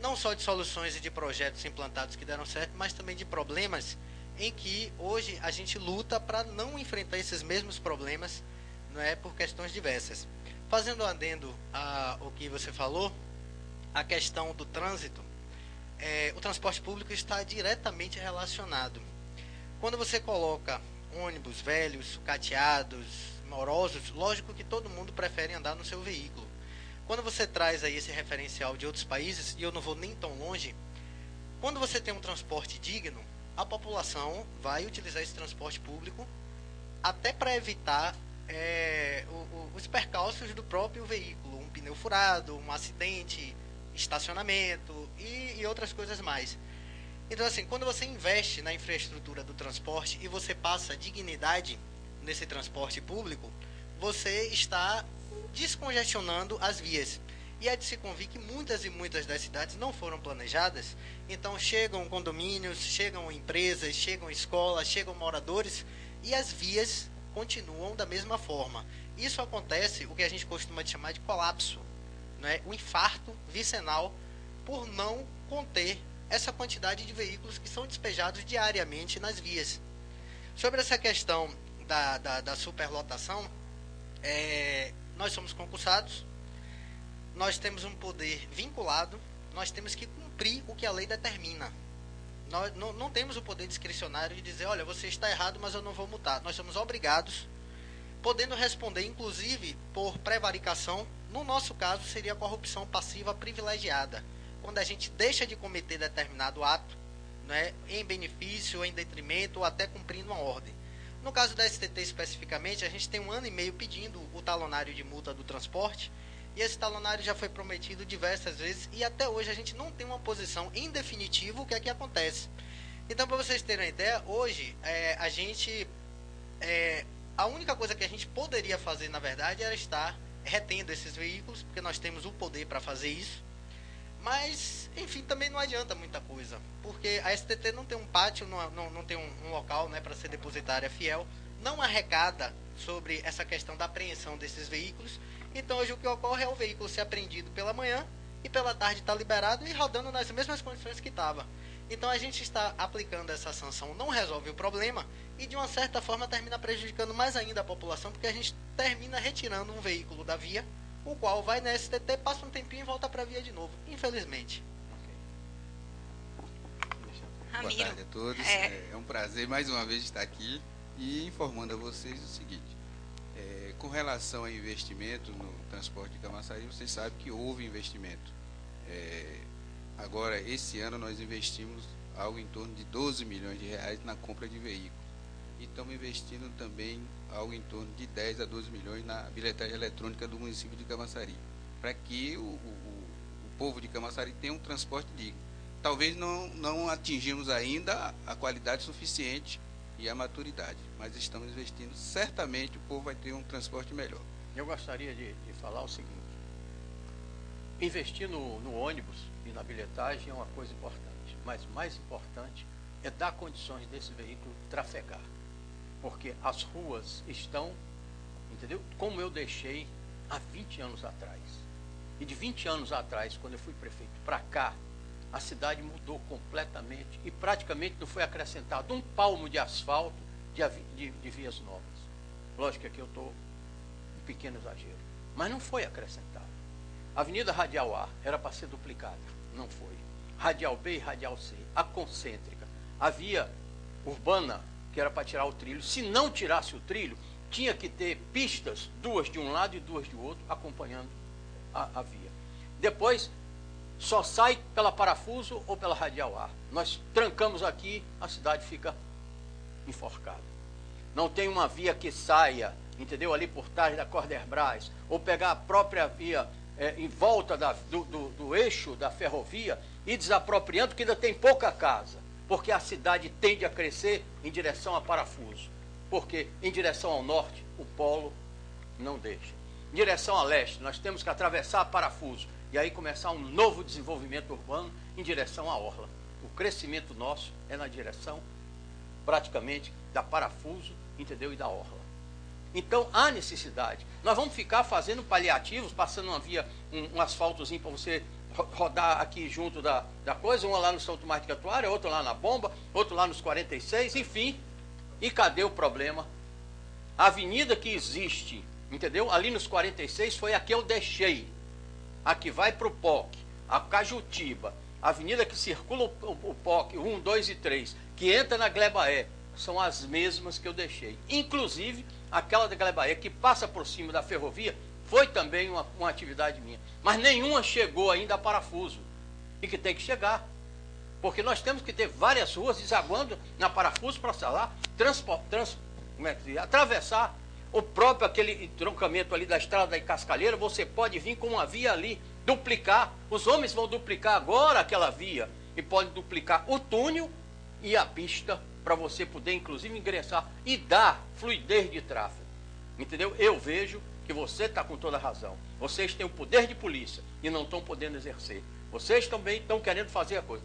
Não só de soluções e de projetos implantados que deram certo, mas também de problemas em que hoje a gente luta para não enfrentar esses mesmos problemas, não é, por questões diversas. Fazendo um adendo ao que você falou, a questão do trânsito, o transporte público está diretamente relacionado. Quando você coloca ônibus velhos, sucateados, morosos, lógico que todo mundo prefere andar no seu veículo. Quando você traz aí esse referencial de outros países, e eu não vou nem tão longe, quando você tem um transporte digno, a população vai utilizar esse transporte público até para evitar os percalços do próprio veículo, um pneu furado, um acidente, estacionamento e outras coisas mais. Então, assim, quando você investe na infraestrutura do transporte e você passa dignidade nesse transporte público, você está descongestionando as vias. E é de se convir que muitas e muitas das cidades não foram planejadas, então chegam condomínios, chegam empresas, chegam escolas, chegam moradores e as vias continuam da mesma forma. Isso acontece, o que a gente costuma chamar de colapso, né? O infarto vicinal por não conter essa quantidade de veículos que são despejados diariamente nas vias. Sobre essa questão da superlotação, nós somos concursados, nós temos um poder vinculado, nós temos que cumprir o que a lei determina. Nós não temos o poder discricionário de dizer, olha, você está errado, mas eu não vou multar. Nós somos obrigados, podendo responder, inclusive, por prevaricação. No nosso caso, seria corrupção passiva privilegiada, quando a gente deixa de cometer determinado ato, né, em benefício, em detrimento, ou até cumprindo uma ordem. No caso da STT especificamente, a gente tem 1 ano e meio pedindo o talonário de multa do transporte, e esse talonário já foi prometido diversas vezes, e até hoje a gente não tem uma posição em definitivo o que é que acontece. Então, para vocês terem uma ideia, hoje a única coisa que a gente poderia fazer, na verdade, era estar retendo esses veículos, porque nós temos o poder para fazer isso. Mas, enfim, também não adianta muita coisa, porque a STT não tem um pátio, não tem um local, né, para ser depositária fiel, não arrecada sobre essa questão da apreensão desses veículos. Então, hoje o que ocorre é o veículo ser apreendido pela manhã e pela tarde está liberado e rodando nas mesmas condições que estava. Então, a gente está aplicando essa sanção, não resolve o problema e, de uma certa forma, termina prejudicando mais ainda a população, porque a gente termina retirando um veículo da via, o qual vai na STT, passa um tempinho e volta para a via de novo, infelizmente. Ramiro. Boa tarde a todos. É um prazer mais uma vez estar aqui e informando a vocês o seguinte. Com relação a investimento no transporte de Camaçari, vocês sabem que houve investimento. Agora, esse ano nós investimos algo em torno de 12 milhões de reais na compra de veículos. E estamos investindo também algo em torno de 10 a 12 milhões na bilhetagem eletrônica do município de Camaçari, para que o povo de Camaçari tenha um transporte digno. Talvez não atingimos ainda a qualidade suficiente e a maturidade, mas estamos investindo, certamente o povo vai ter um transporte melhor. Eu gostaria de falar o seguinte: investir no ônibus e na bilhetagem é uma coisa importante, mas mais importante é dar condições desse veículo trafegar, porque as ruas estão, entendeu? Como eu deixei há 20 anos atrás. E de 20 anos atrás, quando eu fui prefeito, para cá, a cidade mudou completamente e praticamente não foi acrescentado um palmo de asfalto de vias novas. Lógico que aqui eu estou um pequeno exagero, mas não foi acrescentado. A Avenida Radial A era para ser duplicada, não foi. Radial B e Radial C, a concêntrica. A via urbana, que era para tirar o trilho, se não tirasse o trilho, tinha que ter pistas, duas de um lado e duas do outro, acompanhando a via. Depois, só sai pela Parafuso ou pela Radial A. Nós trancamos aqui, a cidade fica enforcada. Não tem uma via que saia, entendeu? Ali por trás da Corderbras, ou pegar a própria via em volta do eixo da ferrovia e desapropriando, que ainda tem pouca casa, porque a cidade tende a crescer em direção a Parafuso, porque em direção ao norte, o polo não deixa. Em direção a leste, nós temos que atravessar Parafuso e aí começar um novo desenvolvimento urbano em direção à orla. O crescimento nosso é na direção, praticamente, da Parafuso, entendeu? E da orla. Então, há necessidade. Nós vamos ficar fazendo paliativos, passando uma via, um asfaltozinho para você rodar aqui junto da coisa, uma lá no São Tomás de Catuara, outro lá na Bomba, outro lá nos 46, enfim. E cadê o problema? A avenida que existe, entendeu? Ali nos 46 foi a que eu deixei. A que vai para o POC, a Cajutiba, a avenida que circula o POC 1, 2 e 3, que entra na Glebaé, são as mesmas que eu deixei. Inclusive, aquela da Glebaé que passa por cima da ferrovia, foi também uma atividade minha. Mas nenhuma chegou ainda a Parafuso. E que tem que chegar. Porque nós temos que ter várias ruas desaguando na Parafuso para lá, atravessar o próprio aquele entroncamento ali da estrada da Cascalheira. Você pode vir com uma via ali, duplicar. Os homens vão duplicar agora aquela via e podem duplicar o túnel e a pista para você poder, inclusive, ingressar e dar fluidez de tráfego. Entendeu? Eu vejo que você está com toda a razão. Vocês têm o poder de polícia e não estão podendo exercer. Vocês também estão querendo fazer a coisa.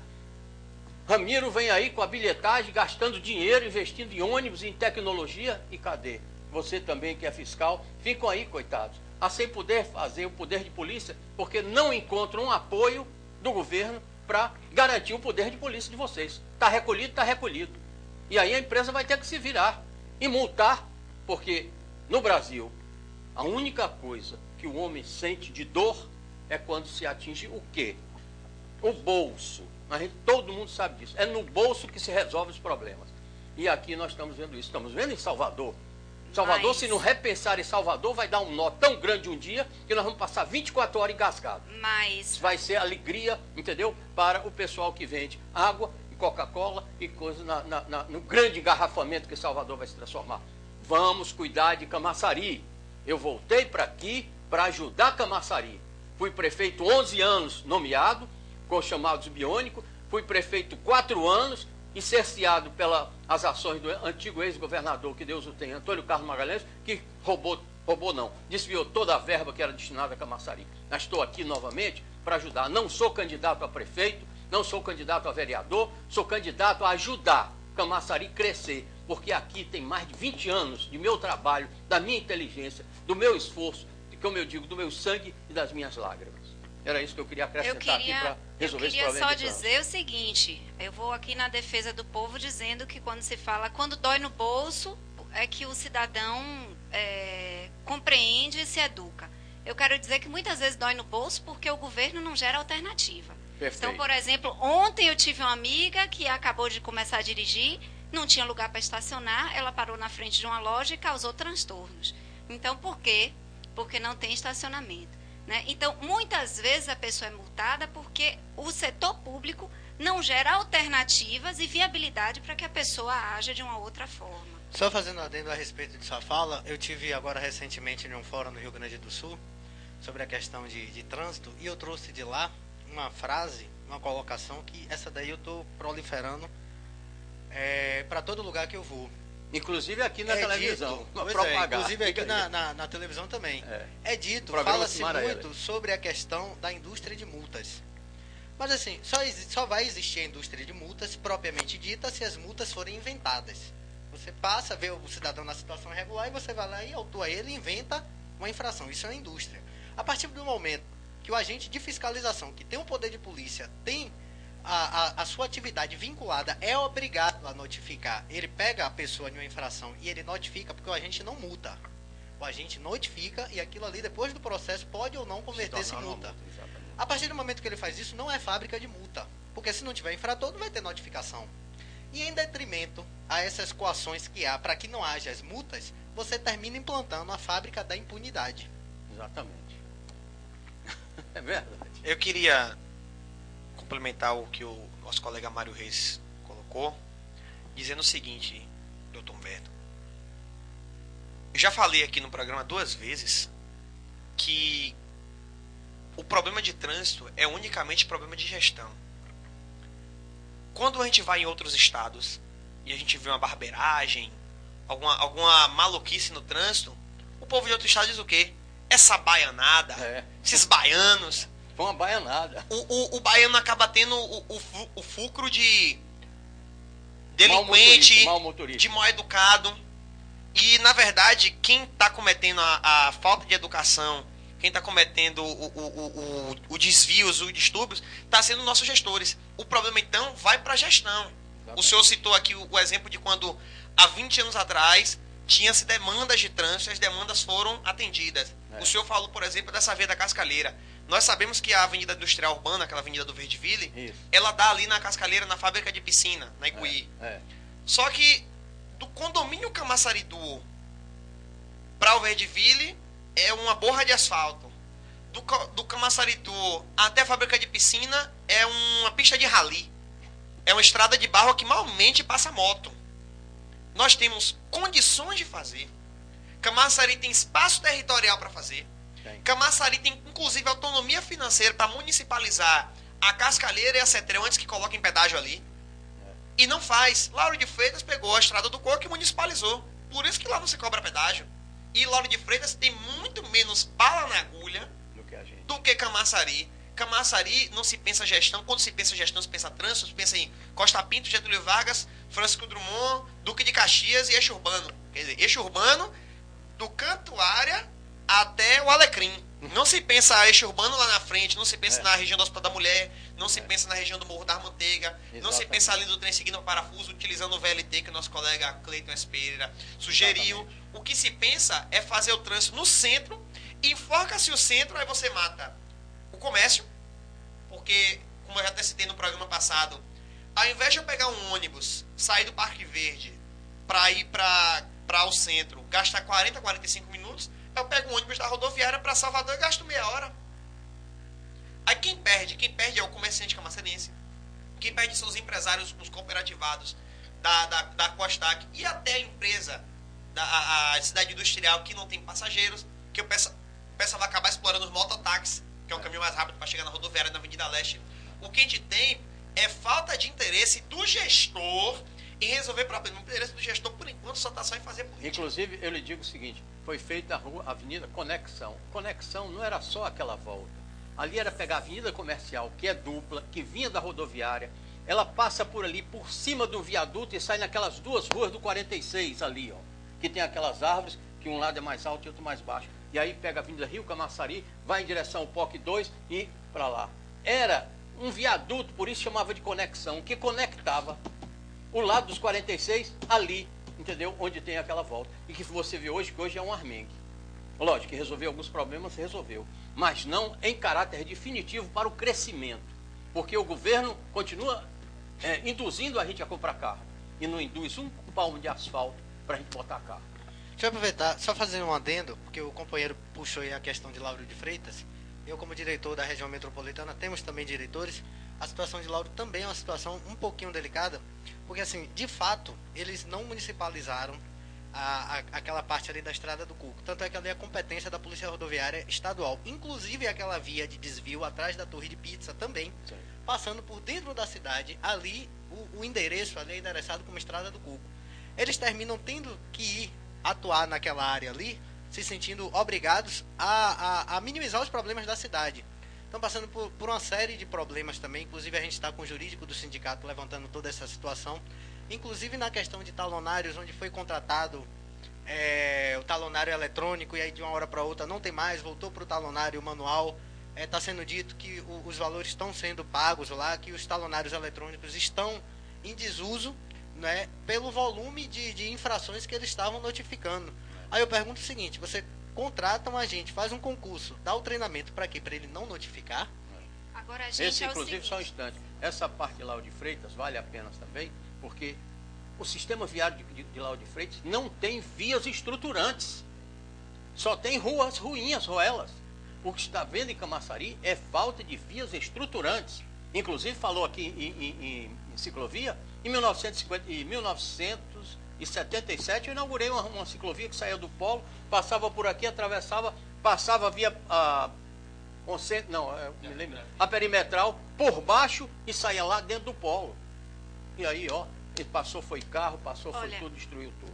Ramiro vem aí com a bilhetagem, gastando dinheiro, investindo em ônibus, em tecnologia, e cadê? Você também que é fiscal, ficam aí, coitados, sem poder fazer o poder de polícia, porque não encontram um apoio do governo para garantir o poder de polícia de vocês. Está recolhido, está recolhido. E aí a empresa vai ter que se virar e multar, porque no Brasil, a única coisa que o homem sente de dor é quando se atinge o quê? O bolso. Todo mundo sabe disso. É no bolso que se resolve os problemas. E aqui nós estamos vendo isso. Estamos vendo em Salvador. Salvador, se não repensar em Salvador, vai dar um nó tão grande um dia que nós vamos passar 24 horas engasgados. Mas vai ser alegria, entendeu? Para o pessoal que vende água e Coca-Cola e coisa no grande engarrafamento que Salvador vai se transformar. Vamos cuidar de Camaçari. Eu voltei para aqui para ajudar Camaçari. Fui prefeito 11 anos nomeado, com os chamados biônicos. Fui prefeito 4 anos e cerceado pelas ações do antigo ex-governador, que Deus o tenha, Antônio Carlos Magalhães, que desviou toda a verba que era destinada a Camaçari. Mas estou aqui novamente para ajudar. Não sou candidato a prefeito, não sou candidato a vereador, sou candidato a ajudar Camaçari crescer, porque aqui tem mais de 20 anos de meu trabalho, da minha inteligência, do meu esforço, como eu digo, do meu sangue e das minhas lágrimas. Era isso que eu queria acrescentar aqui para resolver esse problema. Eu queria só dizer o seguinte, eu vou aqui na defesa do povo dizendo que quando se fala, quando dói no bolso, é que o cidadão compreende e se educa. Eu quero dizer que muitas vezes dói no bolso porque o governo não gera alternativa. Perfeito. Então, por exemplo, ontem eu tive uma amiga que acabou de começar a dirigir, não tinha lugar para estacionar, ela parou na frente de uma loja e causou transtornos. Então, por quê? Porque não tem estacionamento. Né? Então, muitas vezes a pessoa é multada porque o setor público não gera alternativas e viabilidade para que a pessoa haja de uma outra forma. Só fazendo adendo a respeito de sua fala, eu tive agora recentemente em um fórum no Rio Grande do Sul sobre a questão de trânsito e eu trouxe de lá uma frase, uma colocação que essa daí eu estou proliferando para todo lugar que eu vou. Inclusive aqui na televisão. Inclusive aqui na televisão também. É dito, fala-se muito sobre a questão da indústria de multas. Mas assim, só vai existir a indústria de multas propriamente dita se as multas forem inventadas. Você passa, vê o cidadão na situação irregular e você vai lá e autua ele e inventa uma infração. Isso é uma indústria. A partir do momento que o agente de fiscalização, que tem o poder de polícia, tem a sua atividade vinculada, é obrigado a notificar. Ele pega a pessoa em uma infração e ele notifica, porque o agente não multa. O agente notifica e aquilo ali, depois do processo, pode ou não converter-se em multa. A partir do momento que ele faz isso, não é fábrica de multa. Porque se não tiver infrator, não vai ter notificação. E em detrimento a essas coações que há para que não haja as multas, você termina implantando a fábrica da impunidade. Exatamente. É verdade. Eu queria complementar o que o nosso colega Mário Reis colocou, dizendo o seguinte, doutor Humberto. Eu já falei aqui no programa 2 vezes que o problema de trânsito é unicamente problema de gestão. Quando a gente vai em outros estados e a gente vê uma barbeiragem, alguma maluquice no trânsito, o povo de outro estado diz o quê? Essa baianada, esses baianos. Foi uma baianada. O baiano acaba tendo o fulcro de delinquente, de mal educado. E, na verdade, quem está cometendo a falta de educação, quem está cometendo o desvios, os distúrbios, está sendo nossos gestores. O problema, então, vai para a gestão. Exatamente. O senhor citou aqui o exemplo de quando, há 20 anos atrás, tinha-se demandas de trânsito e as demandas foram atendidas. O senhor falou, por exemplo, dessa Avenida Cascalheira. Nós sabemos que a Avenida Industrial Urbana, aquela Avenida do Verdeville, ela dá ali na Cascalheira, na fábrica de piscina, na Iguí. Só que do condomínio Camaçaridu para o Verdeville é uma borra de asfalto. Do Camaçaridu até a fábrica de piscina é uma pista de rally. É uma estrada de barro que malmente passa moto. Nós temos condições de fazer. Camaçari tem espaço territorial para fazer. Camaçari tem, inclusive, autonomia financeira para municipalizar a Cascalheira e a Cetrel antes que coloquem pedágio ali. E não faz. Lauro de Freitas pegou a Estrada do Coco e municipalizou. Por isso que lá não se cobra pedágio. E Lauro de Freitas tem muito menos bala na agulha do que Camaçari. Camaçari não se pensa gestão. Quando se pensa gestão, se pensa trânsito, se pensa em Costa Pinto, Getúlio Vargas, Francisco Drummond, Duque de Caxias e eixo urbano. Quer dizer, eixo urbano do Cantuária até o Alecrim. Não se pensa eixo urbano lá na frente, não se pensa na região do Hospital da Mulher, não se pensa na região do Morro da Manteiga, não se pensa ali do trem seguindo o parafuso, utilizando o VLT que o nosso colega Cleiton S. Pereira sugeriu. Exatamente. O que se pensa é fazer o trânsito no centro, enfoca-se o centro, aí você mata o comércio, porque, como eu já até citei no programa passado, ao invés de eu pegar um ônibus, sair do Parque Verde para ir para o centro, gastar 40, 45 minutos, eu pego um ônibus da rodoviária para Salvador e gasto meia hora. Aí quem perde é o comerciante camaçarense. Quem perde são os empresários, os cooperativados da Costac e até a empresa, a cidade industrial que não tem passageiros, que o pessoal vai acabar explorando os mototáxis, que é o caminho mais rápido para chegar na rodoviária na Avenida Leste. O que a gente tem é falta de interesse do gestor em resolver problemas. O interesse do gestor, por enquanto, só está só em fazer política. Inclusive, eu lhe digo o seguinte, foi feita a Avenida Conexão. Conexão não era só aquela volta. Ali era pegar a Avenida Comercial, que é dupla, que vinha da rodoviária, ela passa por ali, por cima do viaduto e sai naquelas duas ruas do 46 ali, ó, que tem aquelas árvores, que um lado é mais alto e outro mais baixo. E aí pega a Avenida Rio Camaçari, vai em direção ao POC 2 e para lá. Era um viaduto, por isso chamava de conexão, que conectava o lado dos 46 ali, entendeu? Onde tem aquela volta. E que você vê hoje, que hoje é um armengue. Lógico que resolveu alguns problemas, resolveu. Mas não em caráter definitivo para o crescimento. Porque o governo continua induzindo a gente a comprar carro. E não induz um palmo de asfalto para a gente botar carro. Deixa eu aproveitar, só fazer um adendo, porque o companheiro puxou aí a questão de Lauro de Freitas. Eu, como diretor da região metropolitana, temos também diretores. a situação de Lauro também é uma situação um pouquinho delicada, porque assim, de fato, eles não municipalizaram aquela parte ali da Estrada do Cuco. Tanto é que ali é competência da Polícia Rodoviária Estadual. Inclusive aquela via de desvio atrás da Torre de Pizza também, sim, passando por dentro da cidade, ali o endereço ali é endereçado como Estrada do Cuco. Eles terminam tendo que ir atuar naquela área ali, se sentindo obrigados a minimizar os problemas da cidade. Estão passando por uma série de problemas também, inclusive a gente está com o jurídico do sindicato levantando toda essa situação, inclusive na questão de talonários, onde foi contratado o talonário eletrônico e aí de uma hora para outra não tem mais, voltou para o talonário manual. Está sendo dito que os valores estão sendo pagos lá, que os talonários eletrônicos estão em desuso, né, pelo volume de infrações que eles estavam notificando. Aí eu pergunto o seguinte, você contrata um agente, faz um concurso, dá o treinamento para quê? Para ele não notificar? Agora, a gente Esse, inclusive, seguinte, só um instante, essa parte de Lauro de Freitas vale a pena também, porque o sistema viário de Lauro de Freitas não tem vias estruturantes, só tem ruínas, roelas. O que está vendo em Camaçari é falta de vias estruturantes. Inclusive, falou aqui em ciclovia, em 1977 eu inaugurei uma ciclovia que saía do polo, passava por aqui, atravessava, passava via a perimetral por baixo e saía lá dentro do polo. E aí, ó, ele passou, foi carro, passou, foi tudo, destruiu tudo.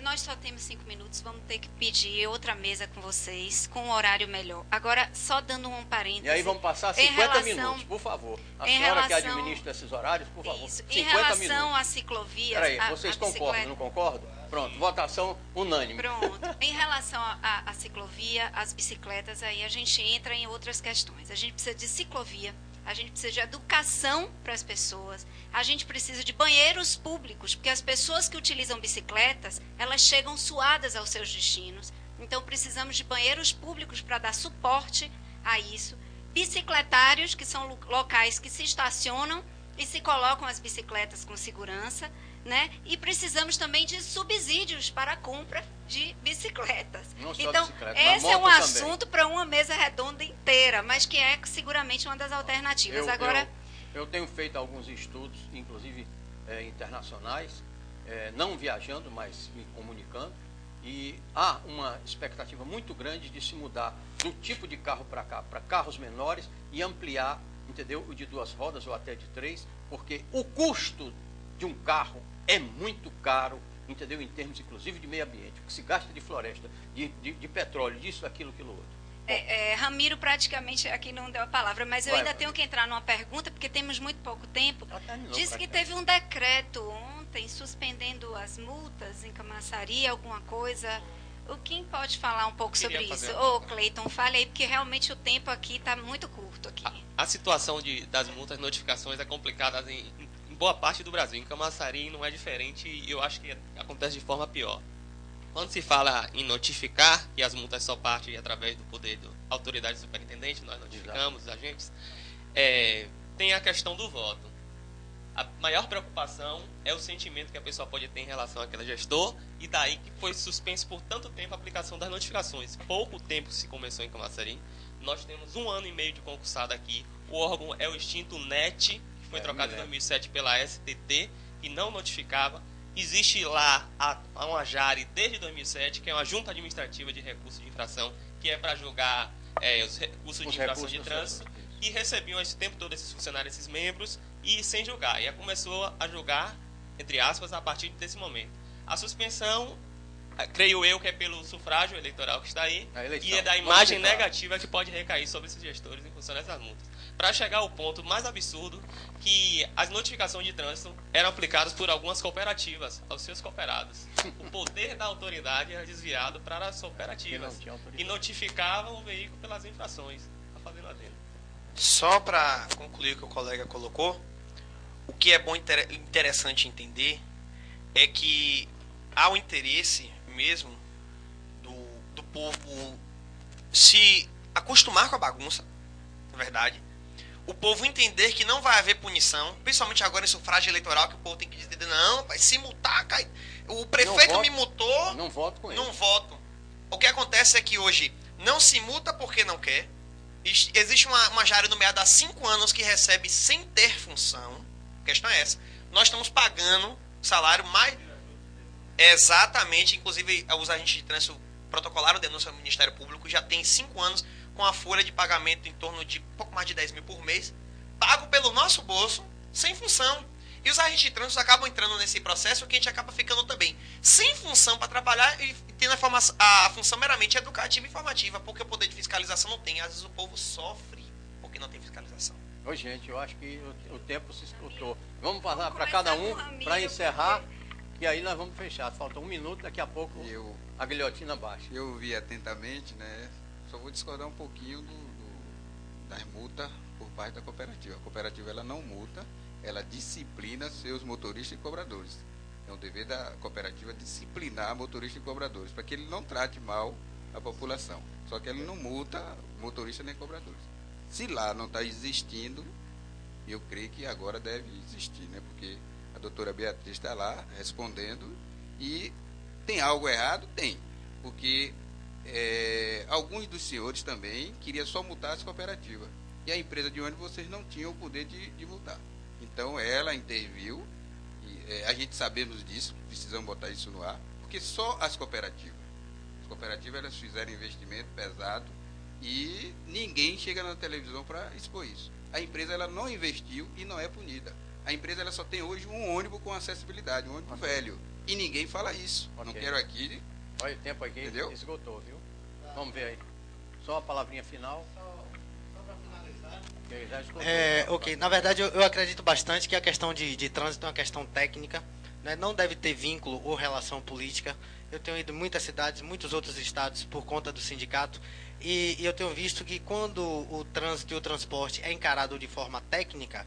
Nós só temos 5 minutos, vamos ter que pedir outra mesa com vocês, com um horário melhor. Agora, só dando um parênteses. E aí vamos passar 50 minutos, por favor. A senhora que administra esses horários, por favor. Isso. Em relação às ciclovias... Peraí, vocês concordam, não concordam? Pronto, votação unânime. Pronto. Em relação à ciclovia, às bicicletas, aí a gente entra em outras questões. A gente precisa de ciclovia, a gente precisa de educação para as pessoas, a gente precisa de banheiros públicos, porque as pessoas que utilizam bicicletas, elas chegam suadas aos seus destinos. Então, precisamos de banheiros públicos para dar suporte a isso. Bicicletários, que são locais que se estacionam e se colocam as bicicletas com segurança, né? E precisamos também de subsídios para a compra de bicicletas. Então, esse é um assunto para uma mesa redonda inteira, mas que é seguramente uma das alternativas. Eu tenho feito alguns estudos, inclusive internacionais, não viajando, mas me comunicando, e há uma expectativa muito grande de se mudar do tipo de carro para cá, para carros menores e ampliar, entendeu, o de 2 rodas ou até de 3, porque o custo de um carro é muito caro, entendeu? Em termos, inclusive, de meio ambiente. O que se gasta de floresta, de petróleo, disso, aquilo outro. Ramiro praticamente aqui não deu a palavra, mas eu ainda tenho que entrar numa pergunta, porque temos muito pouco tempo. Disse que teve um decreto ontem suspendendo as multas em Camaçari, alguma coisa. Quem pode falar um pouco sobre isso? Cleiton, fale aí, porque realmente o tempo aqui está muito curto. Aqui. A situação das multas, notificações é complicada em boa parte do Brasil. Em Camaçari não é diferente e eu acho que acontece de forma pior. Quando se fala em notificar, que as multas só partem através do poder da autoridade superintendente, nós notificamos os agentes, tem a questão do voto. A maior preocupação é o sentimento que a pessoa pode ter em relação àquele gestor, e daí que foi suspenso por tanto tempo a aplicação das notificações. Pouco tempo se começou em Camaçari. Nós temos 1 ano e meio de concursado aqui. O órgão é o extinto NET, que foi trocado em 2007 pela STT, que não notificava. Existe lá uma JARE desde 2007, que é uma Junta Administrativa de Recursos de Infração, que é para julgar os recursos de infração de trânsito, e recebiam esse tempo todo esses funcionários, esses membros, e sem julgar. E começou a julgar, entre aspas, a partir desse momento. A suspensão, creio eu, que é pelo sufrágio eleitoral que está aí, e é da imagem negativa que pode recair sobre esses gestores em função dessas multas. Para chegar ao ponto mais absurdo, que as notificações de trânsito eram aplicadas por algumas cooperativas aos seus cooperados. O poder da autoridade era desviado para as cooperativas e notificavam o veículo pelas infrações. Está fazendo adendo. Só para concluir o que o colega colocou, o que é bom interessante entender é que há o interesse mesmo do povo se acostumar com a bagunça, na verdade. O povo entender que não vai haver punição, principalmente agora em sufrágio eleitoral, que o povo tem que dizer, não, vai se multar, o prefeito me multou, não voto com ele. Não voto. O que acontece é que hoje não se multa porque não quer, Existe uma Jari nomeada há 5 anos que recebe sem ter função. A questão é essa. Nós estamos pagando salário mais... Exatamente. Inclusive, os agentes de trânsito protocolaram denúncia ao Ministério Público. Já tem 5 anos com a folha de pagamento em torno de pouco mais de 10 mil por mês. Pago pelo nosso bolso, sem função. E os agentes de trânsito acabam entrando nesse processo que a gente acaba ficando também sem função para trabalhar e tendo a função meramente educativa e informativa, porque o poder de fiscalização não tem. Às vezes o povo sofre porque não tem fiscalização. Ô, gente, eu acho que o tempo se esgotou. Vamos falar para cada um, para encerrar, e aí nós vamos fechar. Falta 1 minuto, daqui a pouco a guilhotina baixa. Eu ouvi atentamente, né? Só vou discordar um pouquinho das multas por parte da cooperativa. A cooperativa ela não multa, ela disciplina seus motoristas e cobradores. É um dever da cooperativa disciplinar motoristas e cobradores, para que ele não trate mal a população. Só que ele não multa motorista nem cobradores. Se lá não está existindo, eu creio que agora deve existir, né? Porque a doutora Beatriz está lá respondendo e tem algo errado? Tem. Porque alguns dos senhores também queriam só multar as cooperativas. E a empresa de ônibus vocês não tinham o poder de multar. Então ela interviu, e, a gente sabemos disso, precisamos botar isso no ar, porque só as cooperativas elas fizeram investimento pesado e ninguém chega na televisão para expor isso. A empresa ela não investiu e não é punida. A empresa ela só tem hoje um ônibus com acessibilidade, um ônibus velho. E ninguém fala isso. Não quero aqui. Olha o tempo aqui, entendeu? Esgotou, viu? Vamos ver aí. Só uma palavrinha final. Ok, na verdade eu acredito bastante que a questão de trânsito é uma questão técnica, né? Não deve ter vínculo ou relação política. Eu tenho ido em muitas cidades, muitos outros estados por conta do sindicato e eu tenho visto que quando o trânsito e o transporte é encarado de forma técnica,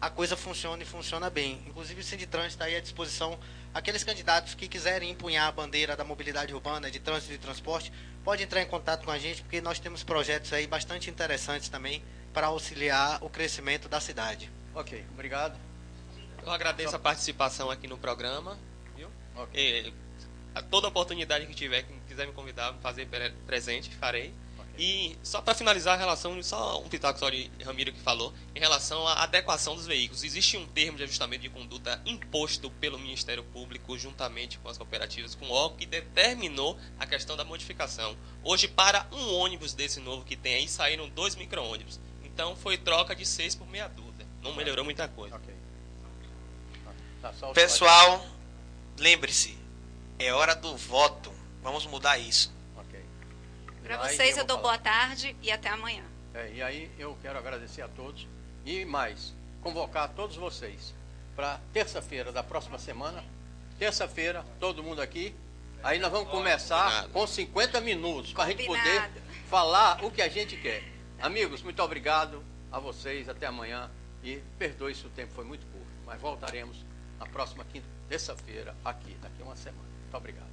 a coisa funciona e funciona bem. Inclusive o Sinditrans está aí à disposição. Aqueles candidatos que quiserem empunhar a bandeira da mobilidade urbana, de trânsito e de transporte, pode entrar em contato com a gente, porque nós temos projetos aí bastante interessantes também para auxiliar o crescimento da cidade. Ok, obrigado. Eu agradeço a participação aqui no programa, viu? Okay. A toda oportunidade que tiver, quem quiser me convidar, me fazer presente, farei. Okay. E só para finalizar a relação, só um pitaco só de Ramiro que falou, em relação à adequação dos veículos. Existe um termo de ajustamento de conduta imposto pelo Ministério Público, juntamente com as cooperativas, com o órgão que determinou a questão da modificação. Hoje, para um ônibus desse novo que tem aí, saíram 2 micro-ônibus. Então, foi troca de 6 por meia dúzia. Não melhorou muita coisa. Okay. Pessoal, lembre-se, é hora do voto. Vamos mudar isso. Ok. Para vocês eu dou boa tarde e até amanhã. E aí eu quero agradecer a todos e mais, convocar todos vocês para terça-feira da próxima semana. Terça-feira, todo mundo aqui. Aí nós vamos começar com 50 minutos para a gente poder falar o que a gente quer. Amigos, muito obrigado a vocês. Até amanhã. E perdoe se o tempo foi muito curto, mas voltaremos na próxima terça-feira aqui, daqui a uma semana. Muito obrigado.